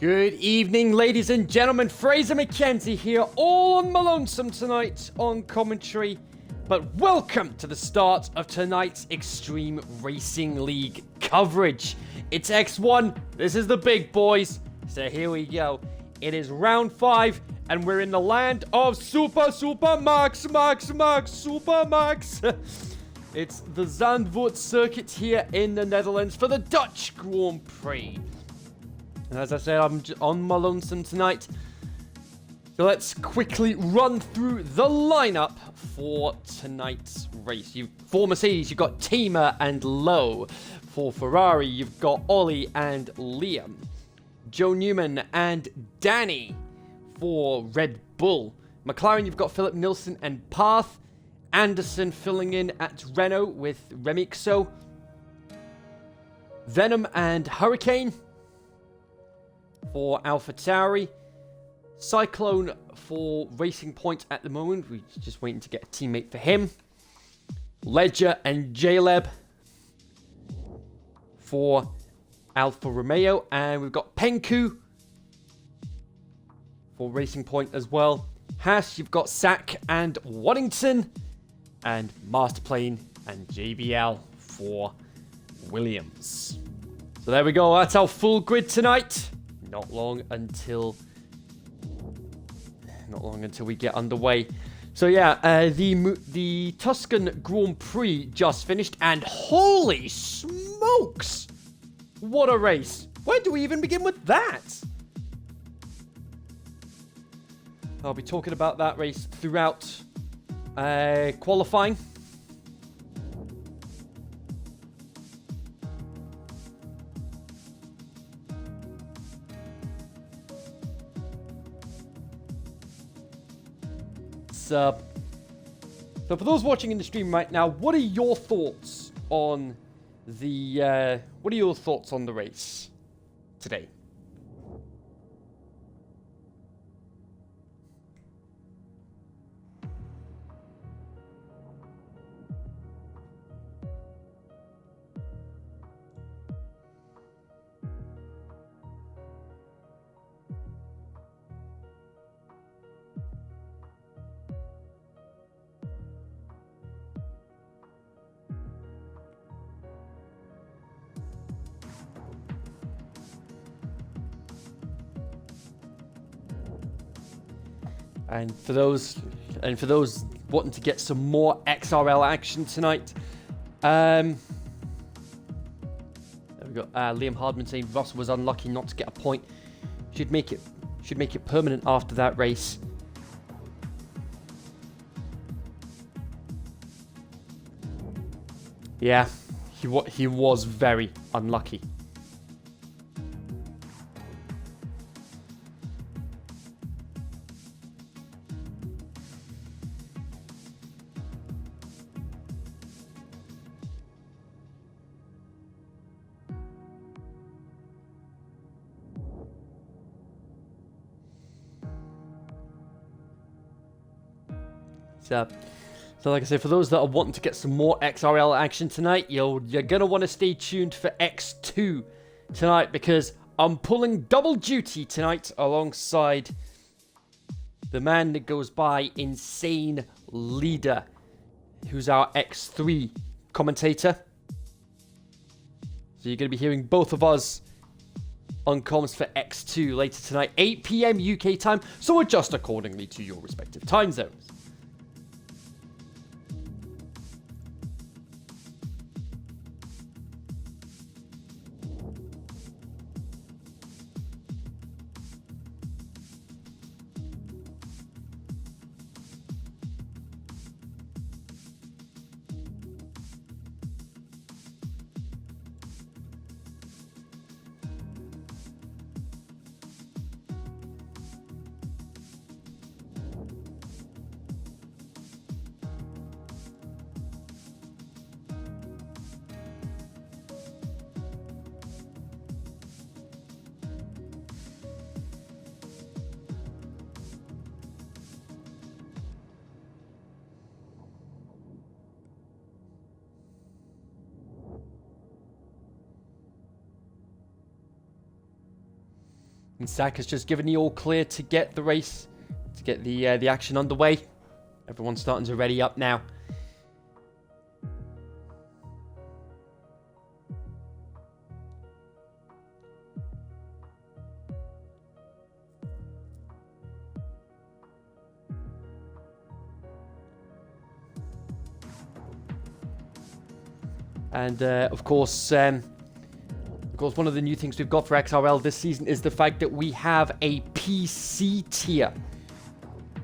Good evening, ladies and gentlemen. Fraser McKenzie here, all on my lonesome tonight on commentary. But welcome to the start of tonight's Extreme Racing League coverage. It's X1, this is the big boys, so here we go. It is round 5, and we're in the land of Super Max. It's the Zandvoort circuit here in the Netherlands for the Dutch Grand Prix. And as I said, I'm on my lonesome tonight. So let's quickly run through the lineup for tonight's race. For Mercedes, you've got Tima and Lowe. For Ferrari, you've got Ollie and Liam. Joe Newman and Danny for Red Bull. McLaren, you've got Philip Nilsson and Path. Anderson filling in at Renault with Remixo. Venom and Hurricane for AlphaTauri. Cyclone for Racing Point at the moment. We're just waiting to get a teammate for him. Ledger and Jaleb for Alfa Romeo. And we've got Penku for Racing Point as well. Haas, you've got Sack and Waddington. And Masterplane and JBL for Williams. So there we go. That's our full grid tonight. Not long until we get underway. So yeah, the Tuscan Grand Prix just finished, and holy smokes, what a race! Where do we even begin with that? I'll be talking about that race throughout qualifying. So for those watching in the stream right now, what are your thoughts on the race today? And for those wanting to get some more XRL action tonight, there we go. Liam Hardman saying Ross was unlucky not to get a point. Should make it permanent after that race. Yeah, he was very unlucky. So like I said, for those that are wanting to get some more XRL action tonight, you're going to want to stay tuned for X2 tonight, because I'm pulling double duty tonight alongside the man that goes by Insane Leader, who's our X3 commentator. So you're going to be hearing both of us on comms for X2 later tonight, 8 PM UK time, so adjust accordingly to your respective time zones. And Zach has just given the all clear to get the race, to get the action underway. Everyone's starting to ready up now. And of course, one of the new things we've got for XRL this season is the fact that we have a PC tier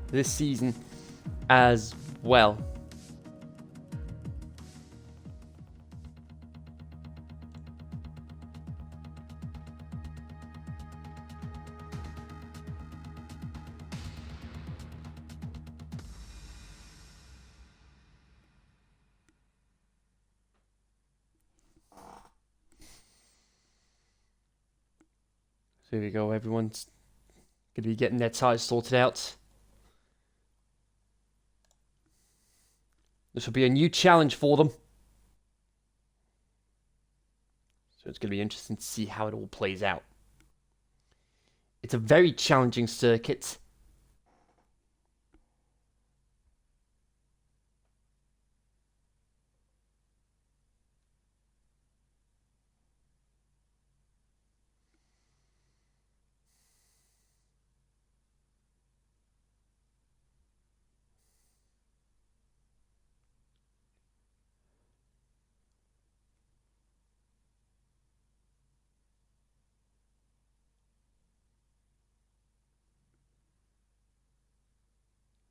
this season as well. So here we go, everyone's going to be getting their tires sorted out. This will be a new challenge for them. So it's going to be interesting to see how it all plays out. It's a very challenging circuit.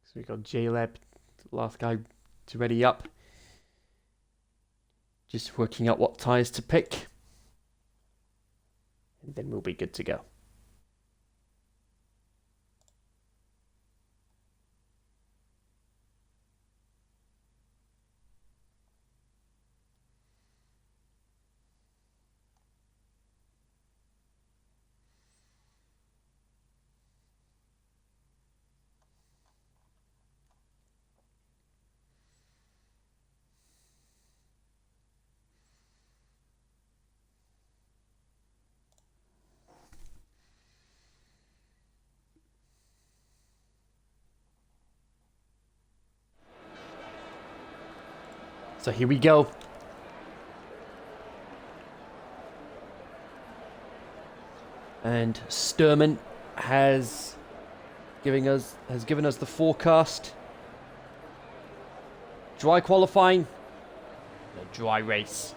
So we got JLab, the last guy to ready up. Just working out what tyres to pick. And then we'll be good to go. So here we go. And Sturman has given us the forecast. Dry qualifying, a dry race.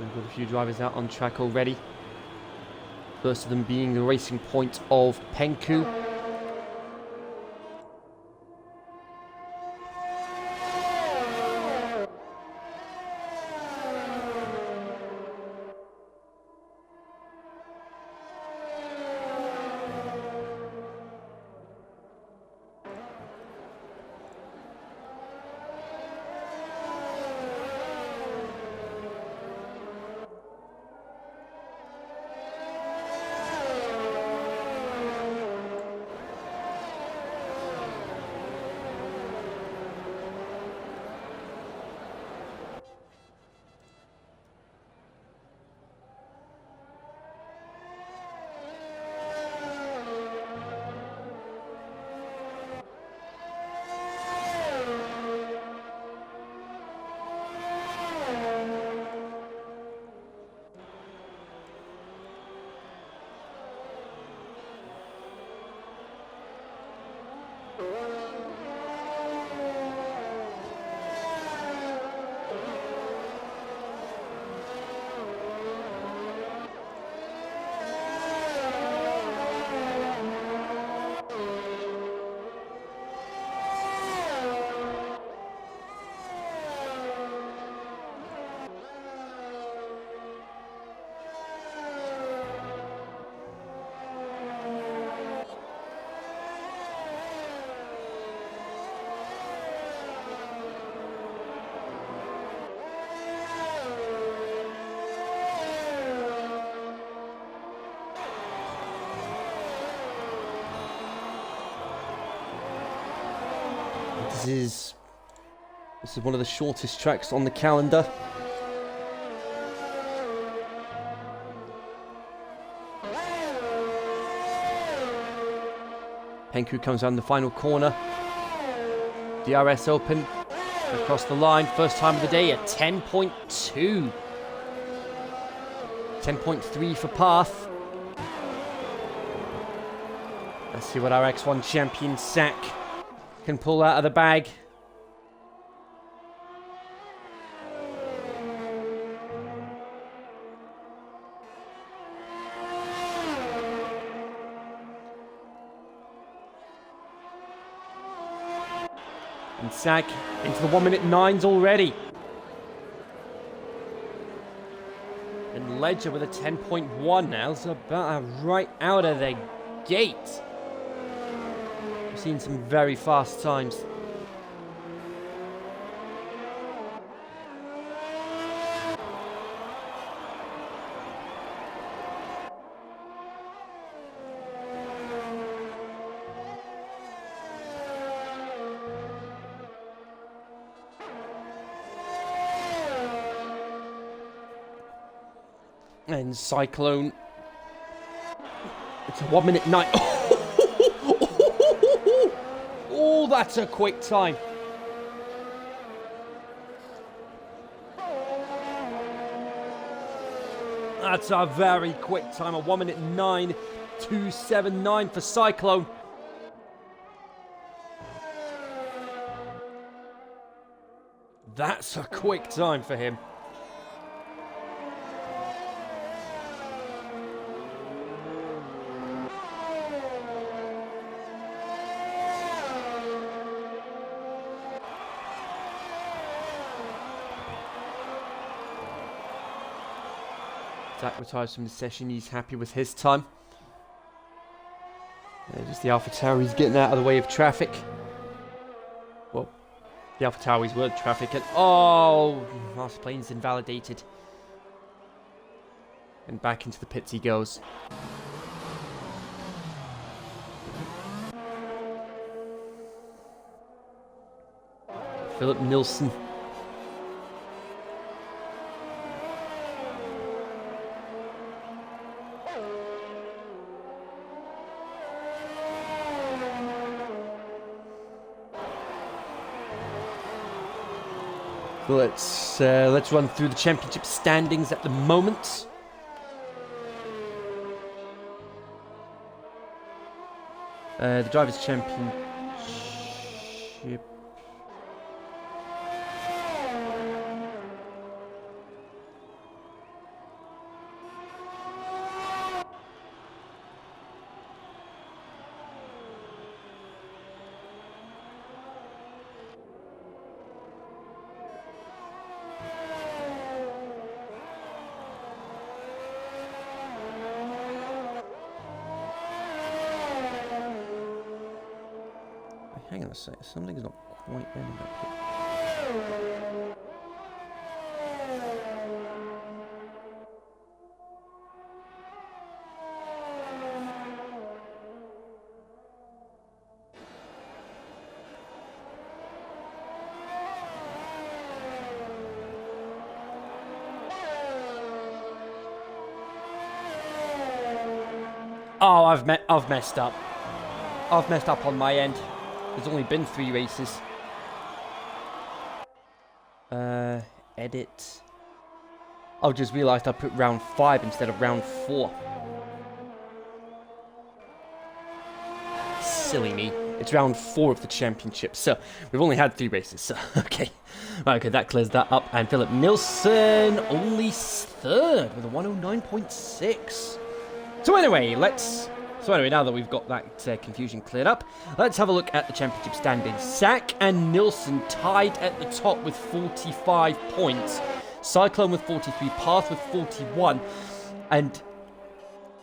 We've got a few drivers out on track already. First of them being the Racing Point of Penku. This is one of the shortest tracks on the calendar. Penku comes around the final corner. DRS Open across the line. First time of the day at 10.2. 10.3 for Path. Let's see what our X1 champion Sack can pull out of the bag. And Sack into the 1:09s already. And Ledger with a 10.1 now, so about right out of the gate. We've seen some very fast times. And Cyclone. It's a 1:09. Oh, that's a quick time. That's a very quick time. A 1:09.279 for Cyclone. That's a quick time for him. Zach retires from the session. He's happy with his time. Just the AlphaTauris getting out of the way of traffic. Well, the AlphaTauris were traffic, and oh, last plane's invalidated. And back into the pits he goes. Philip Nilsson. Let's run through the championship standings at the moment. The Drivers' Championship. Hang on a sec, something's not quite ending up here. Oh, I've messed up. I've messed up on my end. There's only been 3 races. Edit. I've just realised I put round 5 instead of round 4. Silly me. It's round 4 of the championship, so we've only had 3 races, so okay. Right, okay, that clears that up. And Philip Nilsson only 3rd with a 109.6. So anyway, now that we've got that confusion cleared up, let's have a look at the championship standings. Sack and Nilsson tied at the top with 45 points. Cyclone with 43, Path with 41, and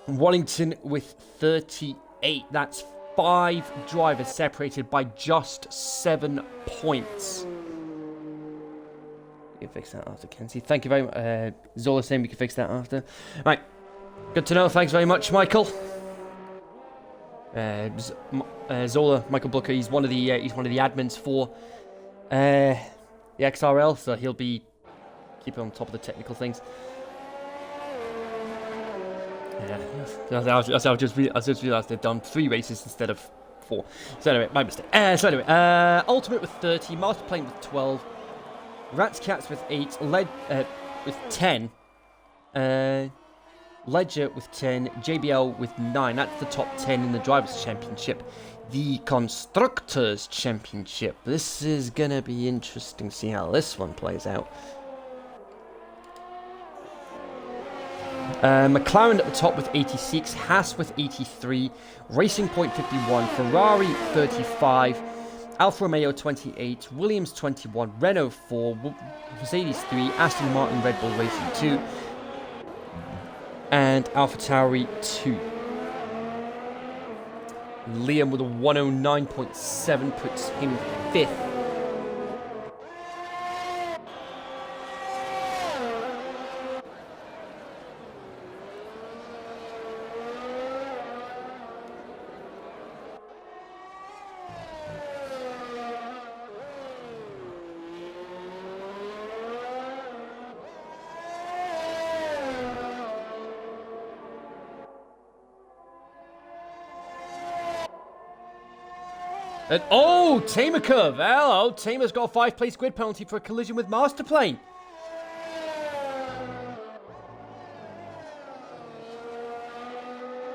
Wellington with 38. That's 5 drivers separated by just 7 points. We can fix that after, Kenzie. Thank you very much. Zola saying we can fix that after. Right. Good to know. Thanks very much, Michael. Zola, Michael Booker, he's one of the admins for the XRL, so he'll be keeping on top of the technical things. Yeah, I just realised they've done 3 races instead of 4. So anyway, my mistake. Ultimate with 30, Master Plane with 12, Rats Cats with 8, with 10, Ledger with 10, JBL with 9. That's the top 10 in the Drivers' Championship. The Constructors' Championship. This is gonna be interesting to see how this one plays out. McLaren at the top with 86, Haas with 83, Racing Point 51, Ferrari 35, Alfa Romeo 28, Williams 21, Renault 4, Mercedes 3, Aston Martin, Red Bull Racing 2, and AlphaTauri 2. Liam with a 109.7 puts him 5th. And oh, Tamer curve. Hello, Tamer's got a 5-place grid penalty for a collision with Masterplane.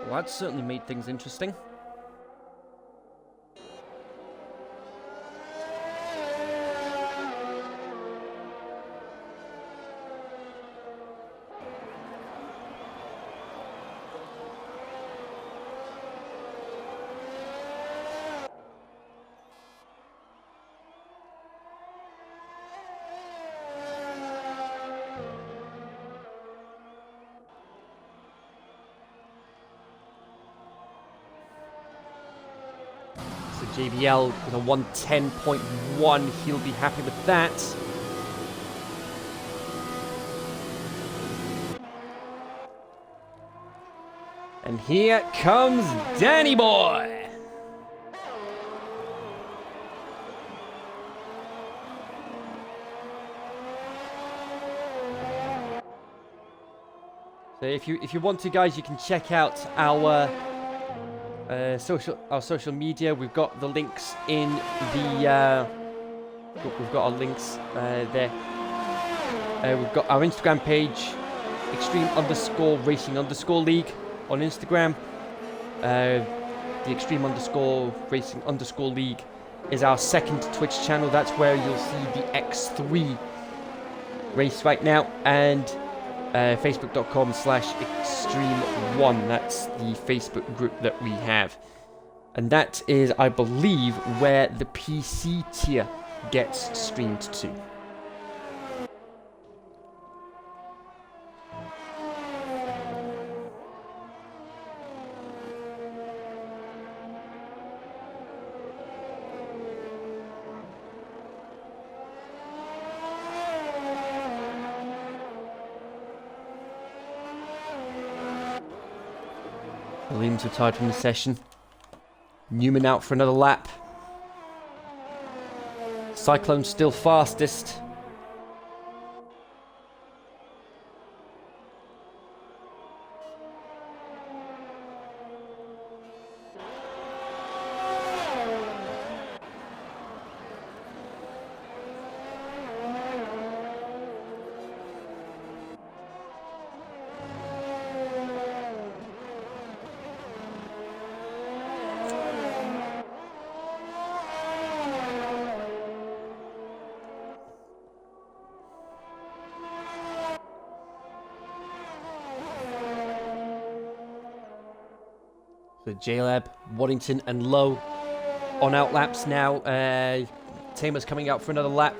Well, that certainly made things interesting. JBL with a 110.1, he'll be happy with that. And here comes Danny Boy. So if you want to, guys, you can check out our social media. We've got the links in the we've got our links there. We've got our Instagram page, extreme_racing_league on Instagram. The extreme_racing_league is our second Twitch channel. That's where you'll see the X3 race right now, and facebook.com/extreme1. That's the Facebook group that we have. And that is, I believe, where the PC tier gets streamed to. Williams retired from the session. Newman out for another lap. Cyclone still fastest. So JLab, Waddington and Lowe on out laps now. Tamer's coming out for another lap.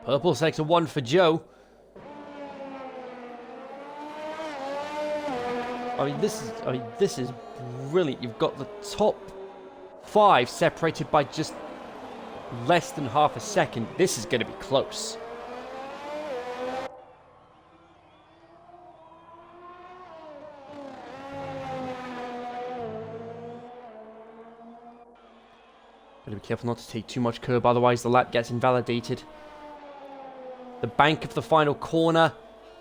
Purple sector 1 for Joe. This is brilliant. You've got the top 5 separated by just less than half a second. This is going to be close. Gotta be careful not to take too much curb, otherwise the lap gets invalidated. The bank of the final corner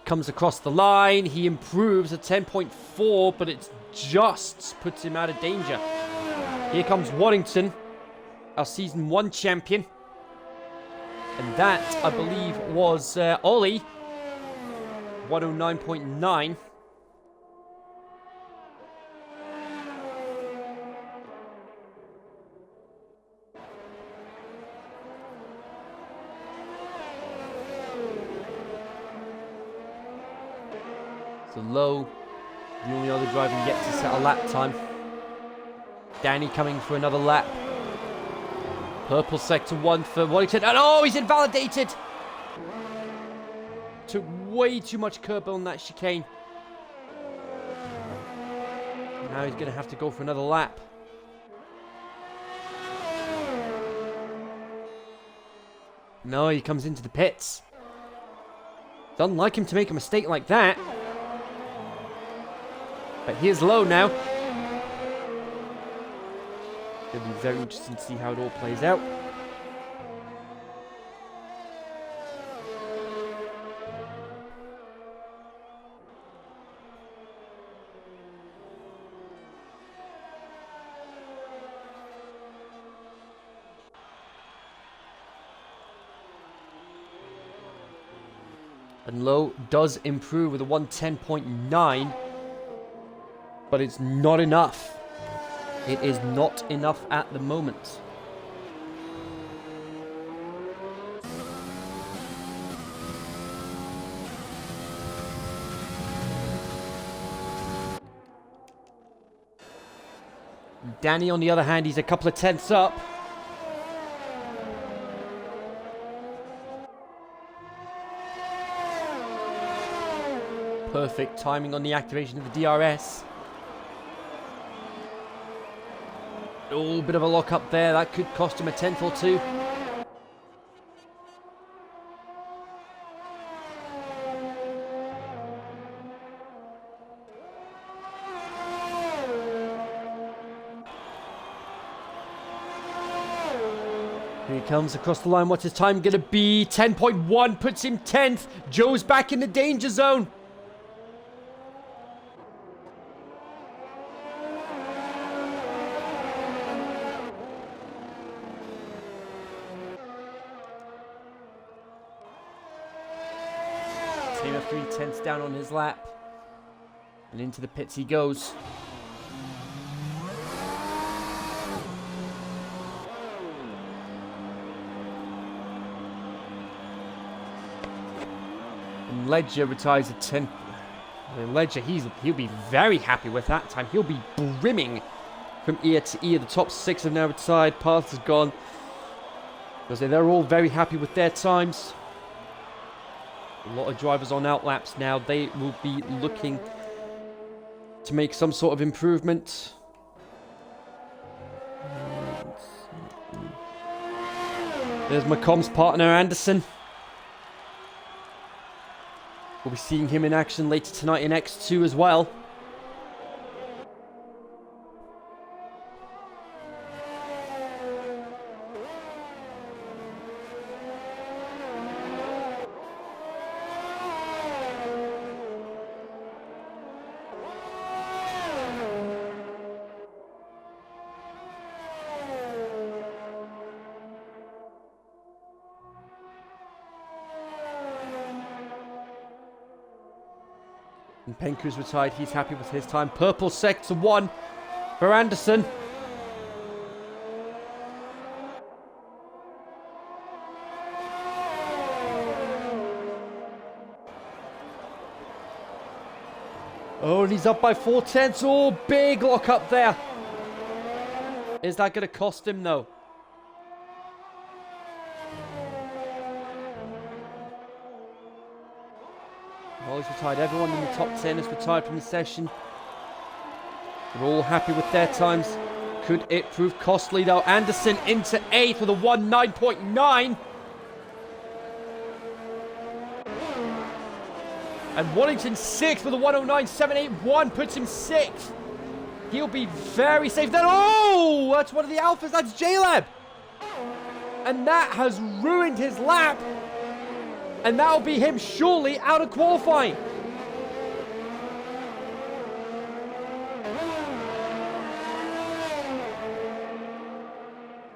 comes across the line. He improves a 10.4, but it just puts him out of danger. Here comes Waddington, our Season 1 champion. And that, I believe, was Ollie. 109.9. So Low, the only other driver yet to set a lap time. Danny coming for another lap. Purple sector 1 for Waddington. And oh, he's invalidated! Took way too much curb on that chicane. Now he's going to have to go for another lap. No, he comes into the pits. It's unlike him to make a mistake like that. But here's Low now. It'll be very interesting to see how it all plays out. And Low does improve with a 110.9, but it's not enough. It is not enough at the moment. Danny, on the other hand, he's a couple of tenths up. Perfect timing on the activation of the DRS. Oh, bit of a lock up there. That could cost him a tenth or two. Here he comes across the line. What's his time going to be? 10.1 puts him 10th. Joe's back in the danger zone. Team of 3/10 down on his lap. And into the pits he goes. And Ledger retires at 10th. Ledger, he'll be very happy with that time. He'll be brimming from ear to ear. The top 6 have now retired. Path is gone. Because they're all very happy with their times. A lot of drivers on outlaps now. They will be looking to make some sort of improvement. There's my comms partner, Anderson. We'll be seeing him in action later tonight in X2 as well. And Penku's retired. He's happy with his time. Purple sector 1 for Anderson. Oh, and he's up by 4/10. Oh, big lock up there. Is that going to cost him, though? He's retired. Everyone in the top 10 is retired from the session. They're all happy with their times. Could it prove costly though? Anderson into 8th with a 109.9. And Waddington 6th with a 109.781 puts him 6th. He'll be very safe then. Oh, that's one of the alphas. That's J-Lab. And that has ruined his lap. And that'll be him surely out of qualifying.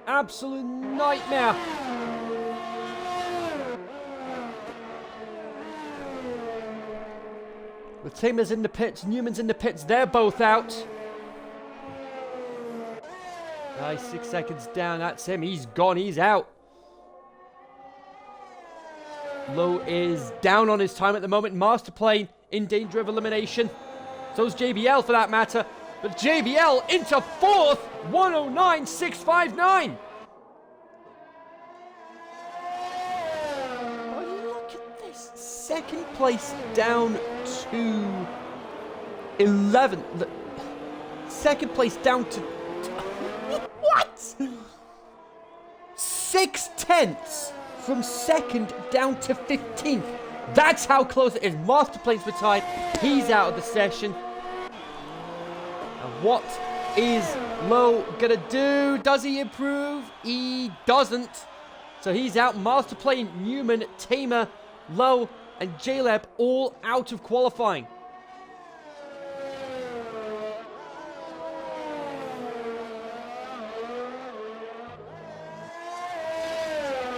Absolute nightmare. With Tamer's in the pits, Newman's in the pits, they're both out. Nice, 6 seconds down, that's him, he's gone, he's out. Lowe is down on his time at the moment, Masterplane in danger of elimination. So's JBL for that matter, but JBL into 4th, 109.659. Look at this, 2nd place down to 11. 2nd place down to what? 6 tenths from 2nd down to 15th. That's how close it is. Masterplane's retired. He's out of the session. And what is Lowe gonna do? Does he improve? He doesn't. So he's out. Masterplane, Newman, Tamer, Lowe, and Jaleb all out of qualifying.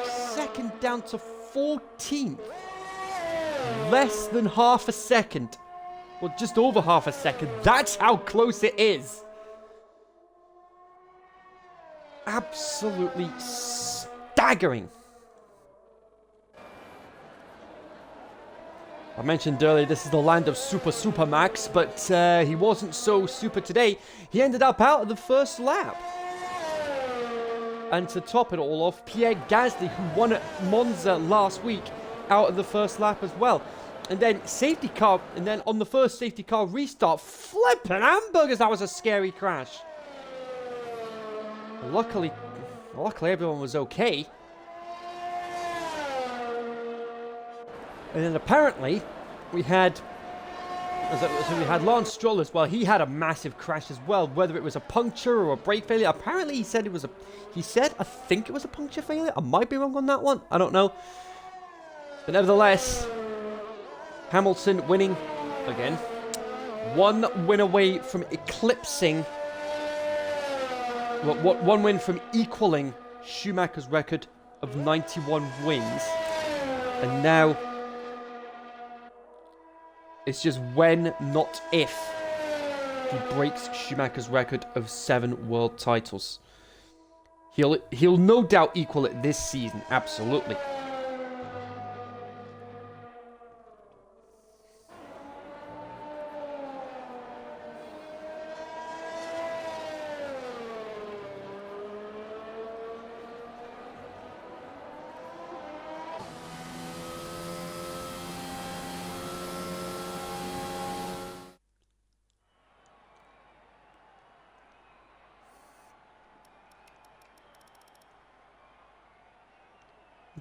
Second down to 14th. Less than half a second. Well, just over half a second. That's how close it is. Absolutely staggering. I mentioned earlier this is the land of Super Max, but he wasn't so super today. He ended up out of the first lap. And to top it all off, Pierre Gasly, who won at Monza last week, out of the first lap as well. And then safety car, and then on the first safety car restart, flipping hamburgers, that was a scary crash. Luckily everyone was okay. And then apparently we had Lance Stroll as well. He had a massive crash as well, whether it was a puncture or a brake failure. Apparently he said I think it was a puncture failure. I might be wrong on that one. I don't know. But nevertheless, Hamilton winning again. 1 win away from eclipsing, one win from equaling Schumacher's record of 91 wins. And now it's just when, not if, he breaks Schumacher's record of 7 world titles. He'll no doubt equal it this season, absolutely.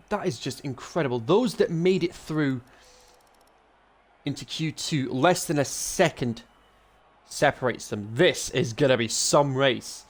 That is just incredible. Those that made it through into Q2, less than a second separates them. This is going to be some race.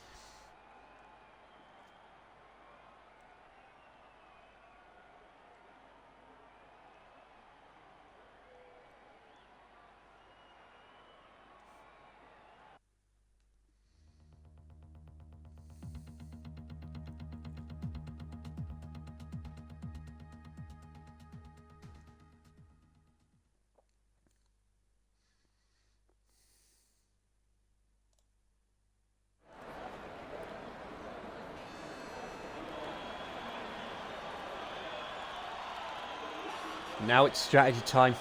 Now it's strategy time.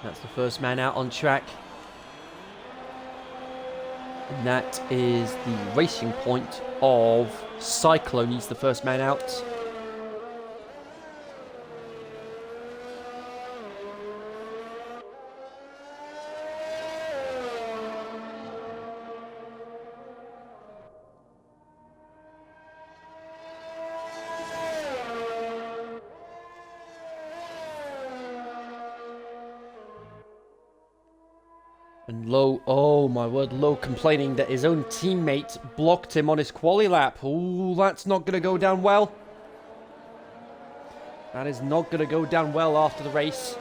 That's the first man out on track. And that is the racing point of Cyclone. He's the first man out. And Lowe, oh my word, Lowe complaining that his own teammate blocked him on his quali lap. Oh, that's not going to go down well. That is not going to go down well after the race.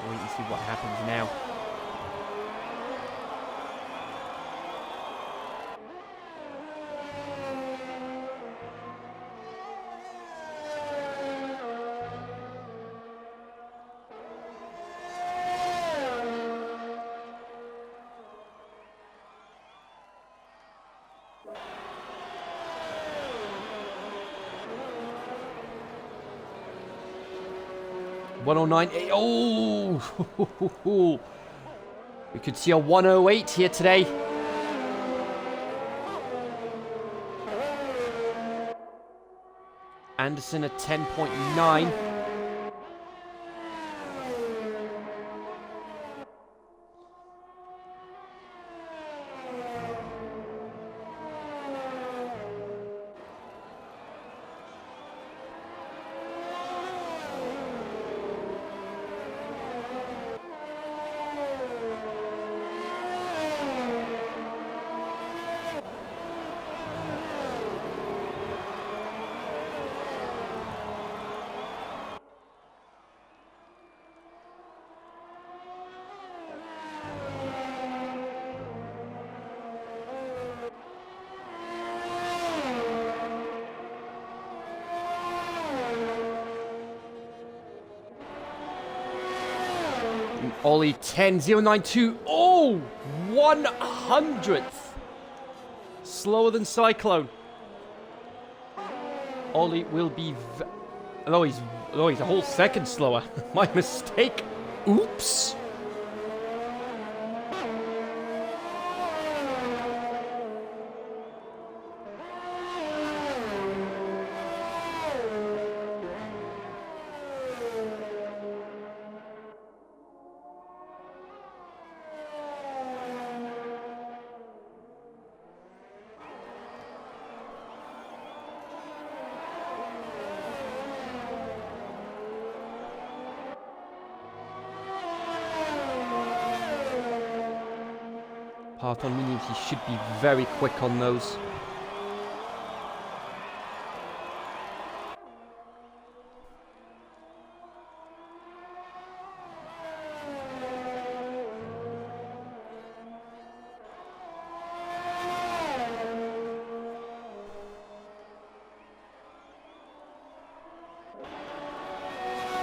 Wait and see what happens now. Oh, we could see a 108 here today. Anderson at 10.9. Ollie 10.092. Oh, 100th. Slower than Cyclone. Ollie will be... he's a whole second slower. My mistake. Oops. Part on mediums, he should be very quick on those.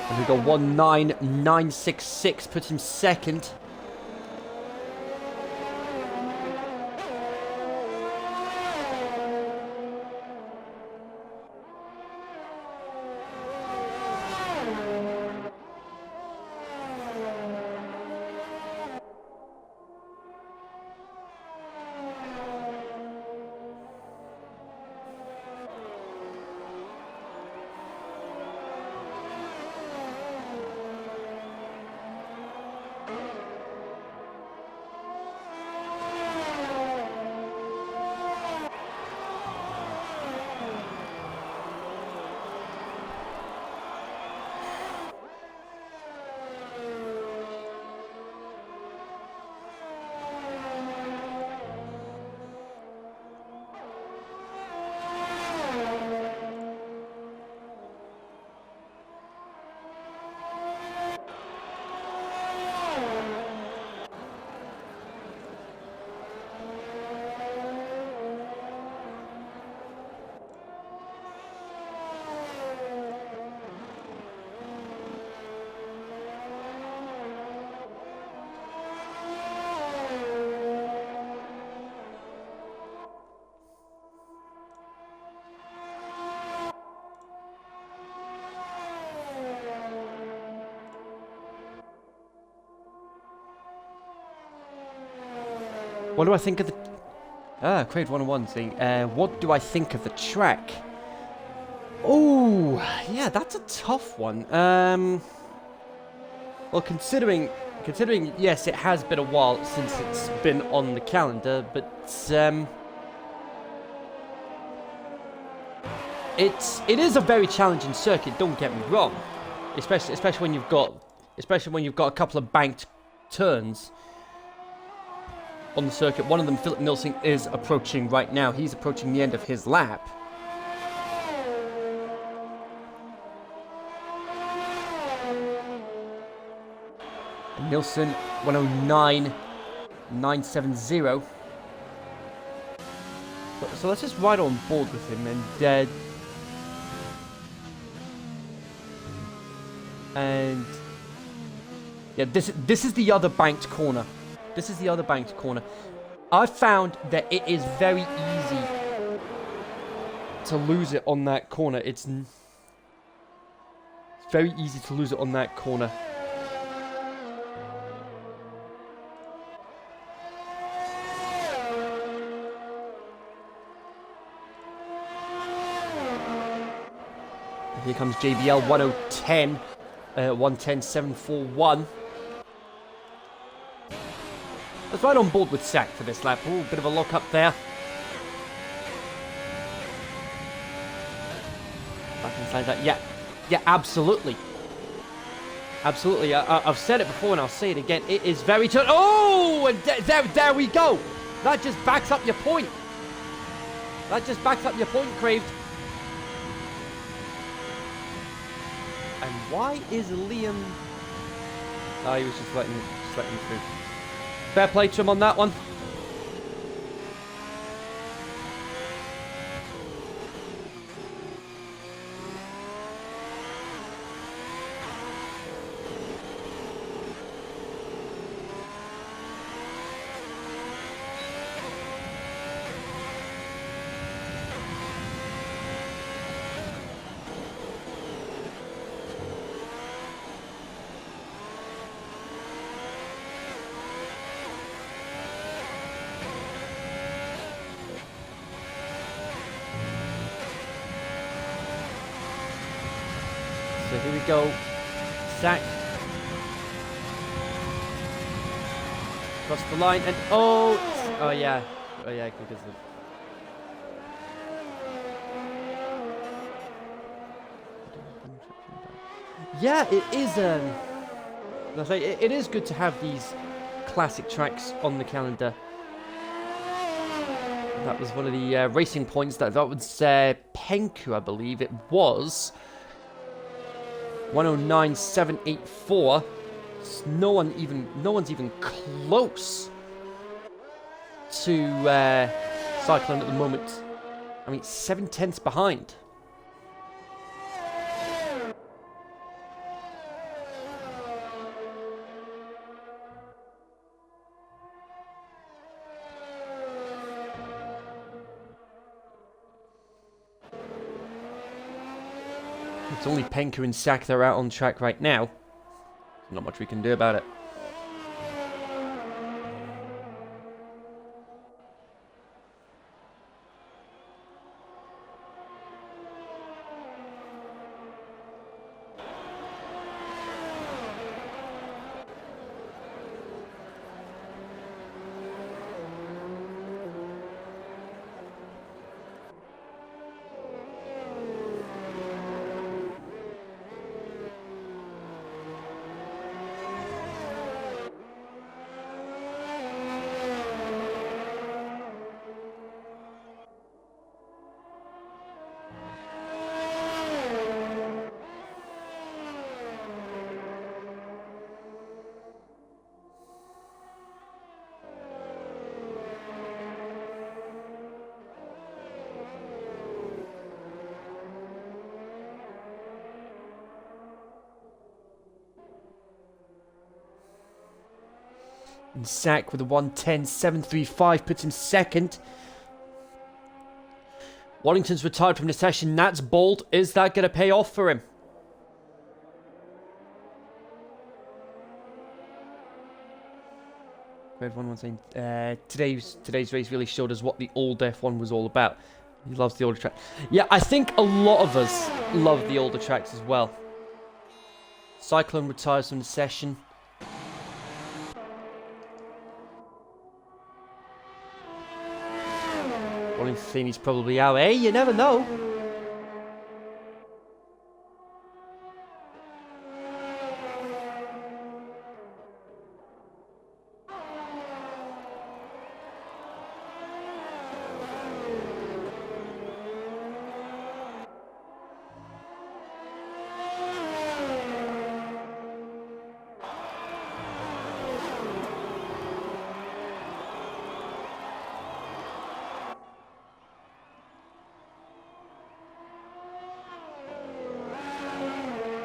And we got 19966, put him second. What do I think of the... Crave 101 thing. What do I think of the track? Oh, yeah, that's a tough one. Well, considering, yes, it has been a while since it's been on the calendar, but, it is a very challenging circuit, don't get me wrong. Especially when you've got a couple of banked turns on the circuit. One of them, Philip Nilsson, is approaching right now. He's approaching the end of his lap. Nilsson, 109.970. So let's just ride on board with him and yeah, this is the other banked corner. This is the other banked corner. I found that it is very easy to lose it on that corner. It's very easy to lose it on that corner. Here comes JBL 1010, 110.741. Let's ride on board with Sack for this lap. Ooh, bit of a lock up there. Back inside that. Yeah, absolutely. Absolutely. I've said it before and I'll say it again. It is very tough. Oh, and there we go. That just backs up your point. Craved. And why is Liam... Oh, he was just letting me through. Fair play to him on that one. So here we go. Sack. Across the line and oh yeah, because of... Yeah, it is it is good to have these classic tracks on the calendar. That was one of the racing points that was Penku, I believe it was. 109.784. No one's even close to Cyclone at the moment. I mean, 7/10 behind. It's only Penku and Sack that are out on track right now. Not much we can do about it. And Sack with a 110.735 puts him second. Wallington's retired from the session. That's bold. Is that going to pay off for him? Everyone was saying today's race really showed us what the old F1 was all about. He loves the older track. Yeah, I think a lot of us love the older tracks as well. Cyclone retires from the session. Only thing he's probably out. Hey, you never know.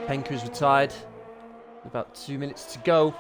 Penku's retired. About 2 minutes to go.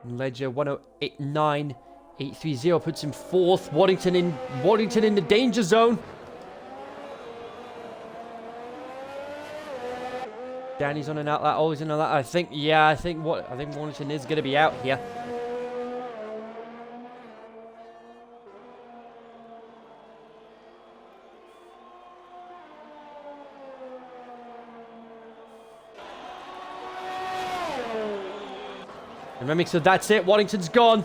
Ledger 108.9830 puts him fourth. Waddington in the danger zone. Danny's on an outlet, always on an outlet. I think Waddington is going to be out here. Remember, so that's it. Waddington's gone.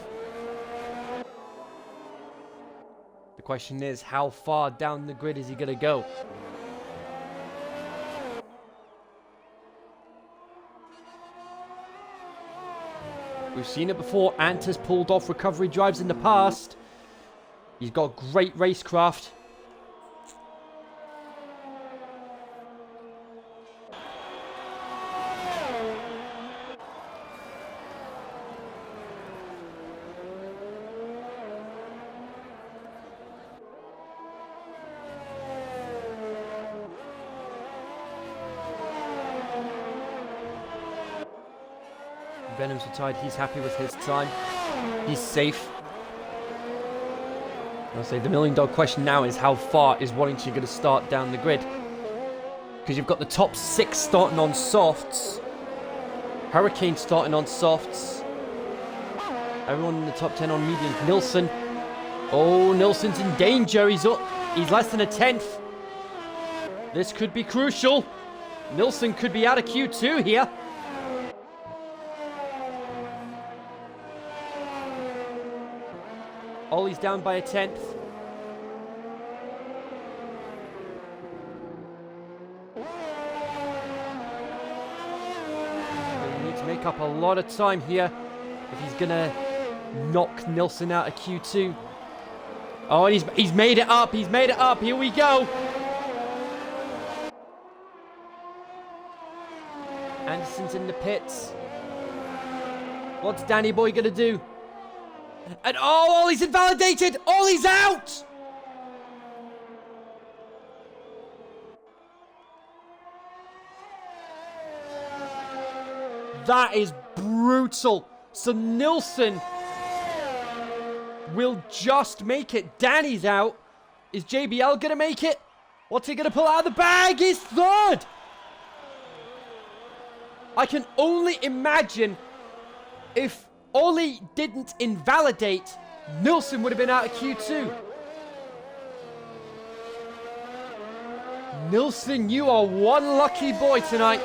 The question is, how far down the grid is he going to go? We've seen it before. Ant has pulled off recovery drives in the past. He's got great racecraft. Venom's retired. He's happy with his time. He's safe. I'll say the $1,000,000 question now is how far is Waddington going to start down the grid? Because you've got the top 6 starting on softs. Hurricane starting on softs. Everyone in the top 10 on mediums. Nilsson. Oh, Nilsson's in danger. He's less than a 10th. This could be crucial. Nilsson could be out of Q2 here. Ollie's down by a 10th. He needs to make up a lot of time here if he's gonna knock Nilsson out of Q2. Oh, and he's made it up. He's made it up. Here we go. Anderson's in the pits. What's Danny Boy gonna do? And oh, Ollie's invalidated! Ollie's out! That is brutal. So Nilsson will just make it. Danny's out. Is JBL going to make it? What's he going to pull out of the bag? He's third! I can only imagine if Ollie didn't invalidate, Nilsson would have been out of Q2. Nilsson, you are one lucky boy tonight.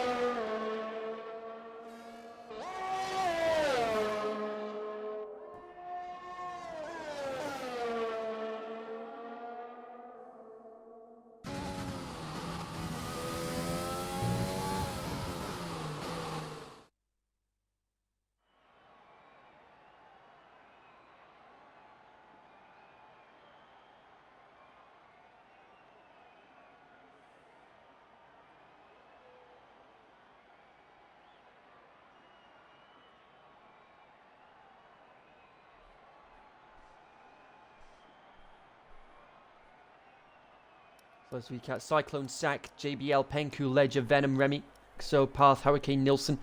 First week out, Cyclone, Sack, JBL, Penku, Ledger, Venom, Remy, Exopath, Hurricane, Nilsson,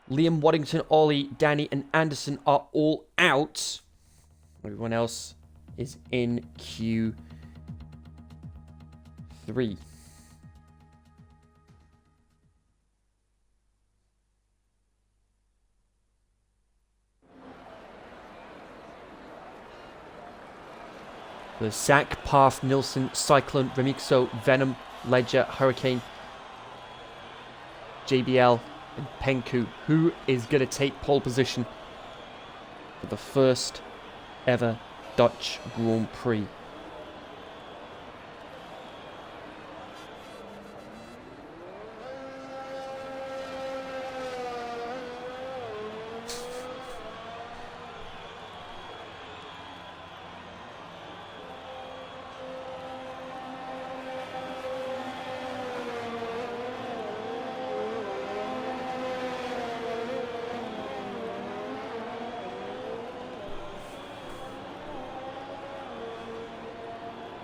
Liam, Waddington, Ollie, Danny, and Anderson are all out. Everyone else is in Q3. The Sack, Path, Nilsson, Cyclone, Remixo, Venom, Ledger, Hurricane, JBL, and Penku. Who is going to take pole position for the first ever Dutch Grand Prix?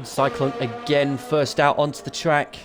Cyclone again, first out onto the track.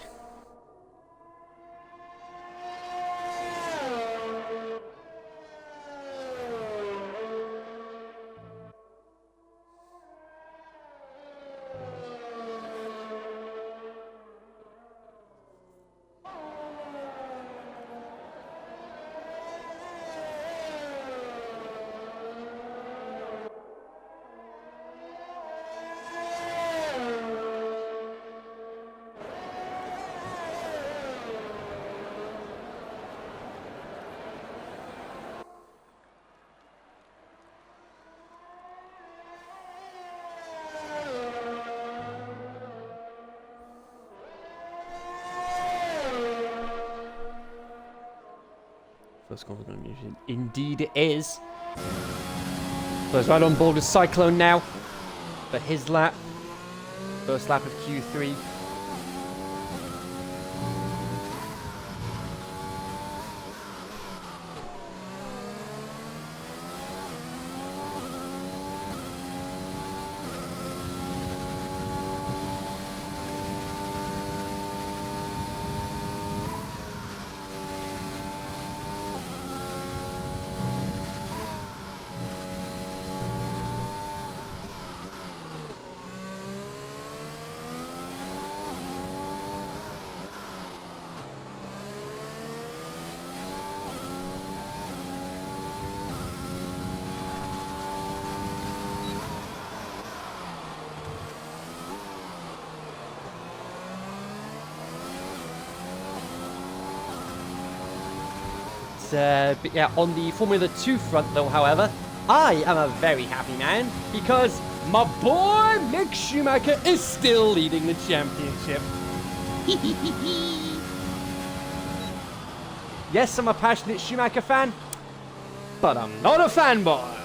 First corner going to be indeed it is. So it's right on board with Cyclone now for his lap. First lap of Q3. But yeah, on the Formula 2 front, though, however, I am a very happy man because my boy Mick Schumacher is still leading the championship. Yes, I'm a passionate Schumacher fan, but I'm not a fanboy.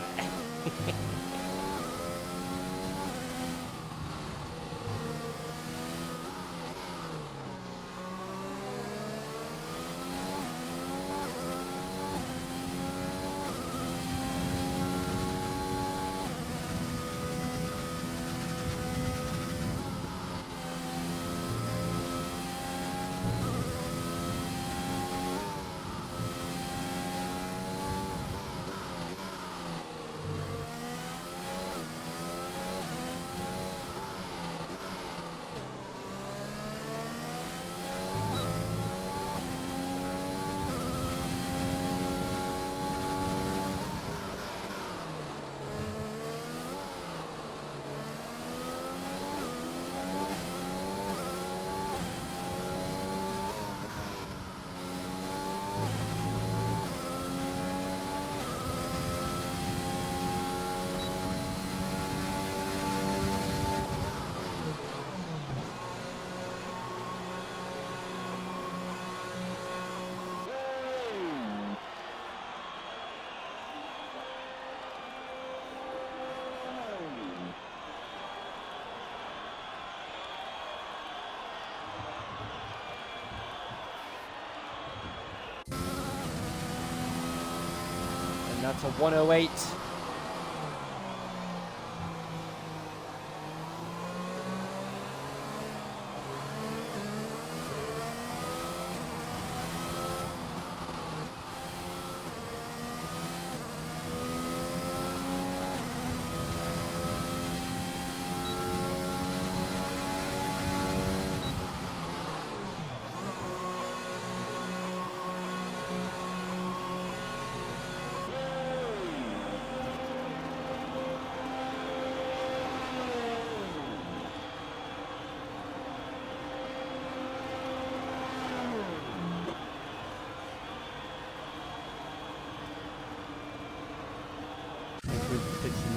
That's a 108.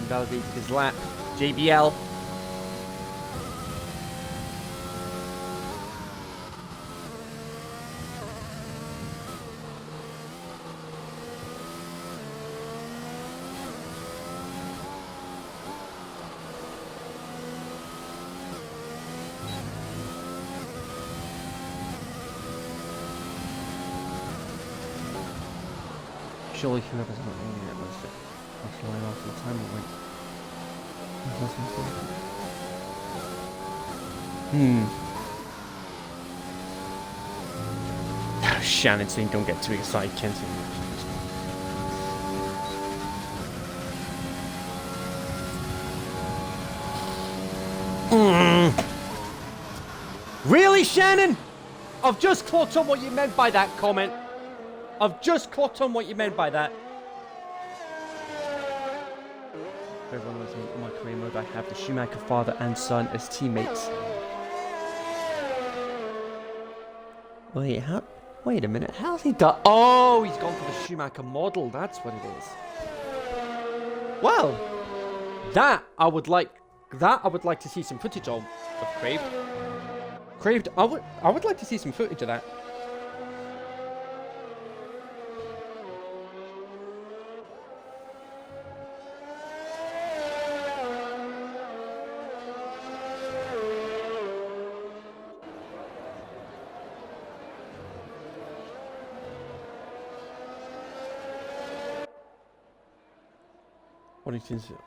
invalidated his lap. JBL. Surely whoever's not in it must flying off the time went. Shannon saying don't get too excited, Kenton. Really, Shannon? I've just clocked on what you meant by that comment. I've just clocked on what you meant by that. Everyone was in my career mode. I have the Schumacher father and son as teammates. Wait, how? Wait a minute. How's he done? Oh, he's gone for the Schumacher model. That's what it is. Well, that I would like to see some footage of Craved. Craved. I would like to see some footage of that.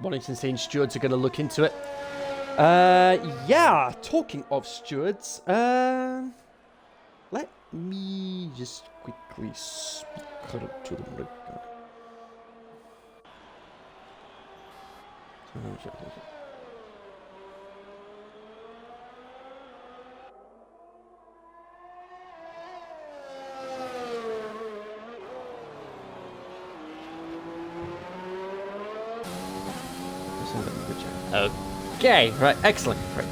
Wellington saying stewards are going to look into it. Yeah, talking of stewards, let me just quickly speak to them. Okay, right, excellent. Right.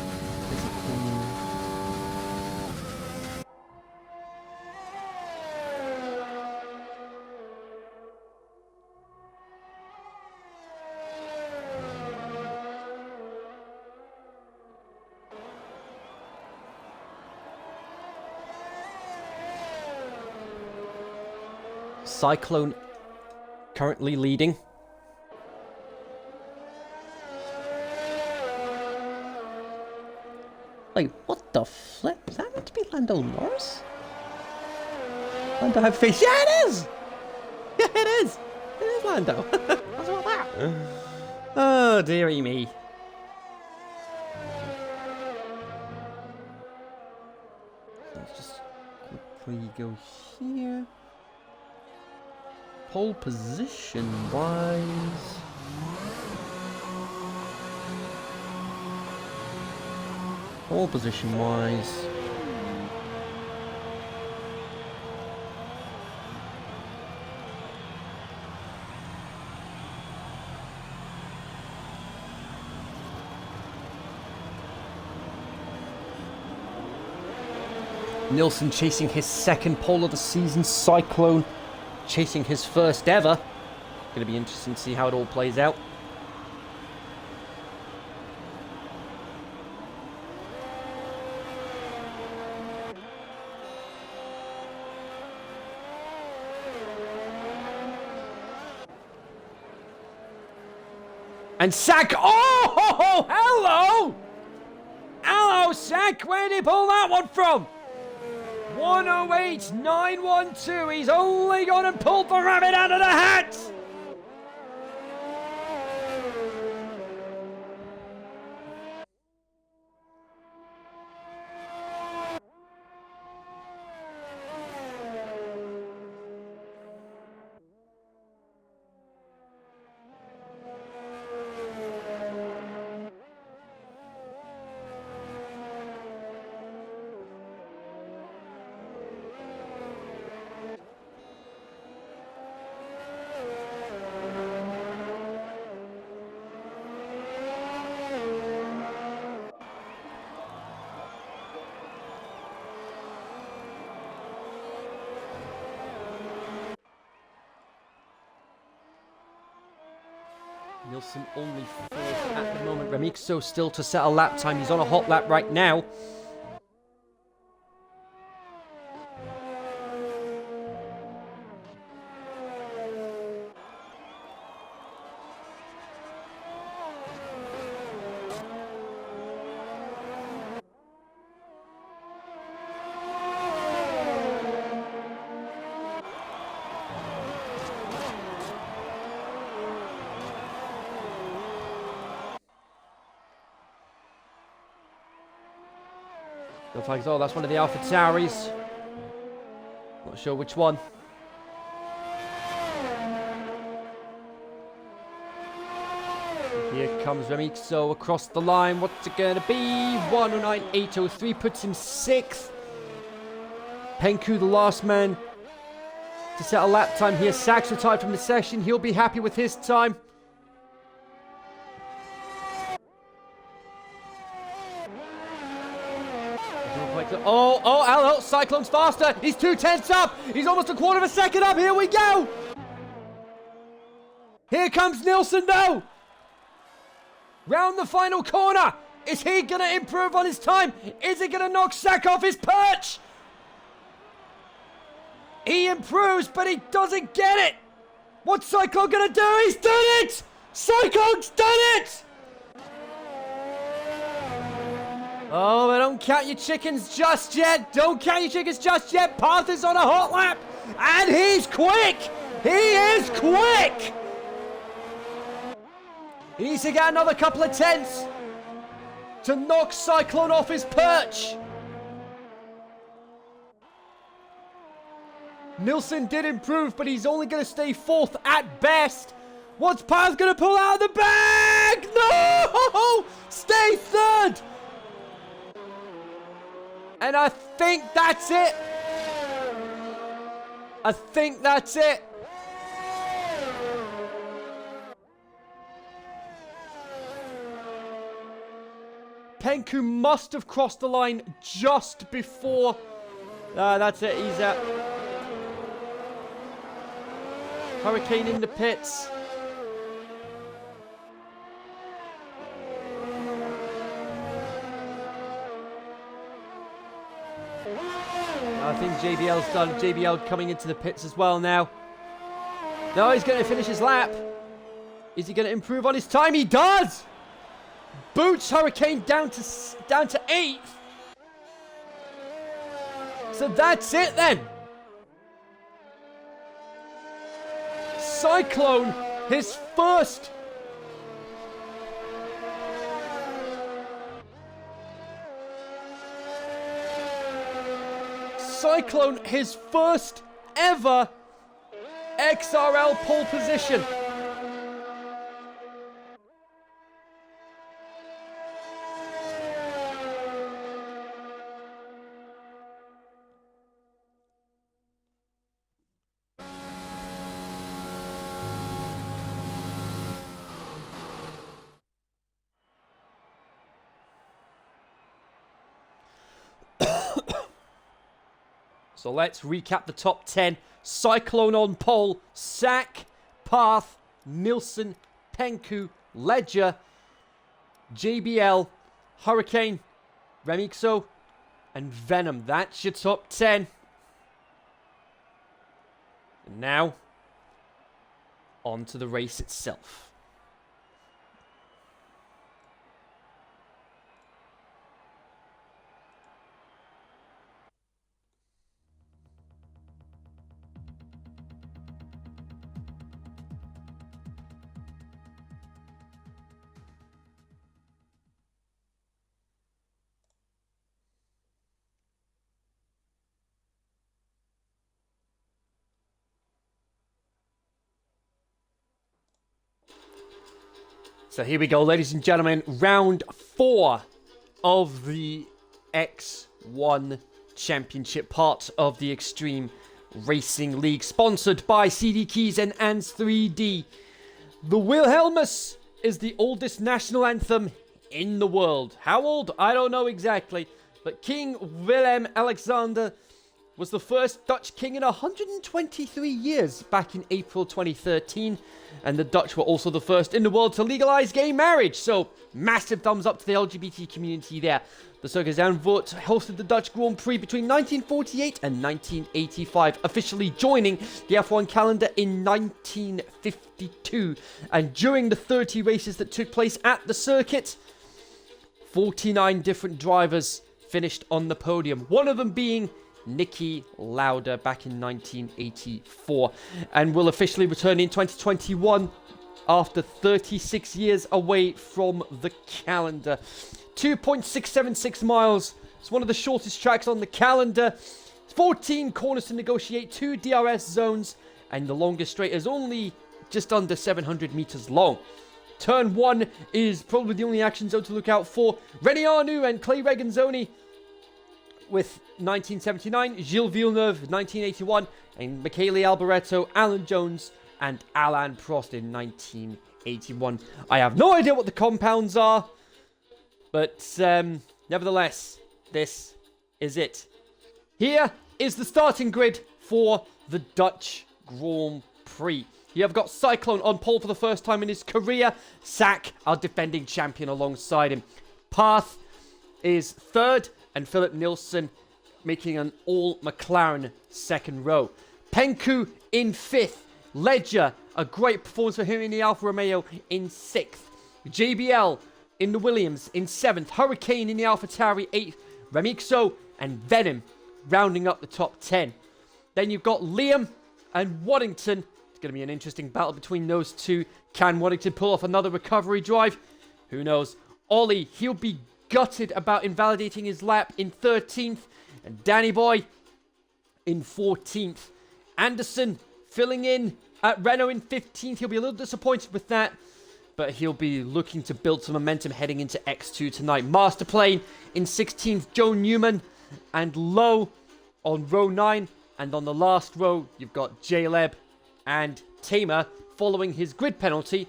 Cyclone currently leading. Like, what the flip? Is that meant to be Lando Norris? Lando have face. Yeah, it is! Yeah, it is! It is Lando. What's all that? Oh, dearie me. Let's just quickly go here. Pole position wise. Pole position wise. Nilsson chasing his second pole of the season. Cyclone chasing his first ever. Going to be interesting to see how it all plays out. And Sack, oh, hello! Hello, Sack, where did he pull that one from? 108.912, he's only gone and pulled the rabbit out of the hat! Nielsen only fourth at the moment. Remixo still to set a lap time. He's on a hot lap right now. Looks like, oh, that's one of the Alpha Tauris. Not sure which one. Here comes Remixo across the line. What's it going to be? 109.803 puts him 6th. Penku, the last man to set a lap time here. Sachs retired from the session. He'll be happy with his time. Oh, Cyclone's faster. He's 2/10 up. He's almost a quarter of a second up. Here we go. Here comes Nielsen, though. Round the final corner. Is he going to improve on his time? Is he going to knock Sack off his perch? He improves, but he doesn't get it. What's Cyclone going to do? He's done it. Cyclone's done it. Oh, but don't count your chickens just yet. Don't count your chickens just yet. Path is on a hot lap. And he's quick. He is quick. He needs to get another couple of tenths to knock Cyclone off his perch. Nielsen did improve, but he's only going to stay 4th at best. What's Path going to pull out of the bag? No! Stay 3rd. And I think that's it. I think that's it. Penku must have crossed the line just before. That's it. He's at Hurricane in the pits. I think JBL's done. JBL coming into the pits as well now. No, he's going to finish his lap. Is he going to improve on his time? He does! Boots Hurricane down to 8th. So that's it then. Cyclone, his first Cyclone, his first ever XRL pole position. So let's recap the top 10. Cyclone on pole, Sack, Path, Nielsen, Penku, Ledger, JBL, Hurricane, Remixo, and Venom. That's your top 10. And now, on to the race itself. So here we go, ladies and gentlemen. Round 4 of the X1 Championship, part of the Extreme Racing League, sponsored by CD Keys and ANS 3D. The Wilhelmus is the oldest national anthem in the world. How old? I don't know exactly. But King Willem Alexander was the first Dutch king in 123 years back in April 2013. And the Dutch were also the first in the world to legalize gay marriage. So, massive thumbs up to the LGBT community there. The Circuit Zandvoort hosted the Dutch Grand Prix between 1948 and 1985, officially joining the F1 calendar in 1952. And during the 30 races that took place at the circuit, 49 different drivers finished on the podium. One of them being Niki Lauda back in 1984, and will officially return in 2021 after 36 years away from the calendar. 2.676 miles. It's one of the shortest tracks on the calendar. 14 corners to negotiate, 2 DRS zones, and the longest straight is only just under 700 meters long. Turn 1 is probably the only action zone to look out for. Rene Arnoux and Clay Regazzoni with 1979, Gilles Villeneuve 1981, and Michele Alboreto, Alan Jones, and Alain Prost in 1981. I have no idea what the compounds are, but nevertheless, this is it. Here is the starting grid for the Dutch Grand Prix. You have got Cyclone on pole for the first time in his career. Sack, our defending champion, alongside him. Path is third, and Philip Nilsson making an all-McLaren second row. Penku in fifth. Ledger, a great performance for him in the Alfa Romeo, in sixth. JBL in the Williams in seventh. Hurricane in the AlphaTauri eighth. Remixo and Venom rounding up the top 10. Then you've got Liam and Waddington. It's going to be an interesting battle between those two. Can Waddington pull off another recovery drive? Who knows? Ollie, he'll be gutted about invalidating his lap in 13th. And Danny Boy in 14th. Anderson filling in at Renault in 15th. He'll be a little disappointed with that, but he'll be looking to build some momentum heading into X2 tonight. Masterplane in 16th. Joe Newman and Lowe on row 9. And on the last row, you've got Jaleb and Tamer following his grid penalty,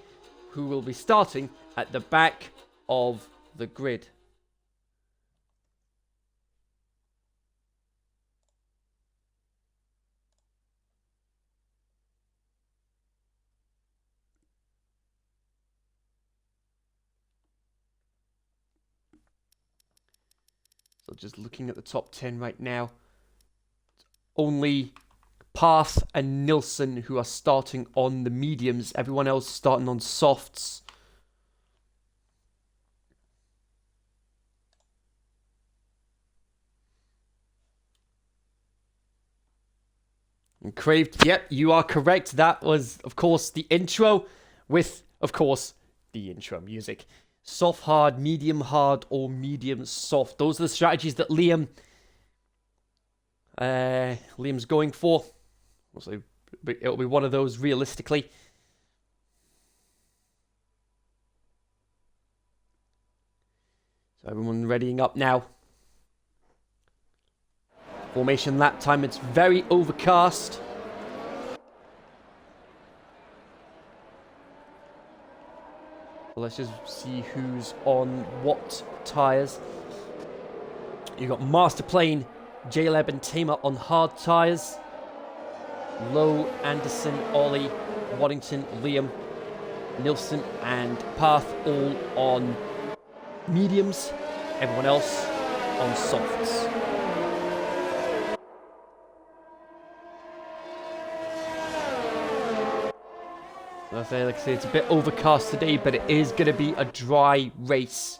who will be starting at the back of the grid. So just looking at the top 10 right now, only Path and Nilsson who are starting on the mediums. Everyone else starting on softs. And Craved, yep, you are correct. That was, of course, the intro with, of course, the intro music. Soft hard, medium hard, or medium soft. Those are the strategies that Liam's going for. Also, it'll be one of those realistically. So everyone readying up now. Formation lap time, it's very overcast. Let's just see who's on what tyres. You've got Masterplane, Jaleb and Tamer on hard tyres. Lowe, Anderson, Ollie, Waddington, Liam, Nilsson and Path all on mediums. Everyone else on softs. Like I say, it's a bit overcast today, but it is going to be a dry race.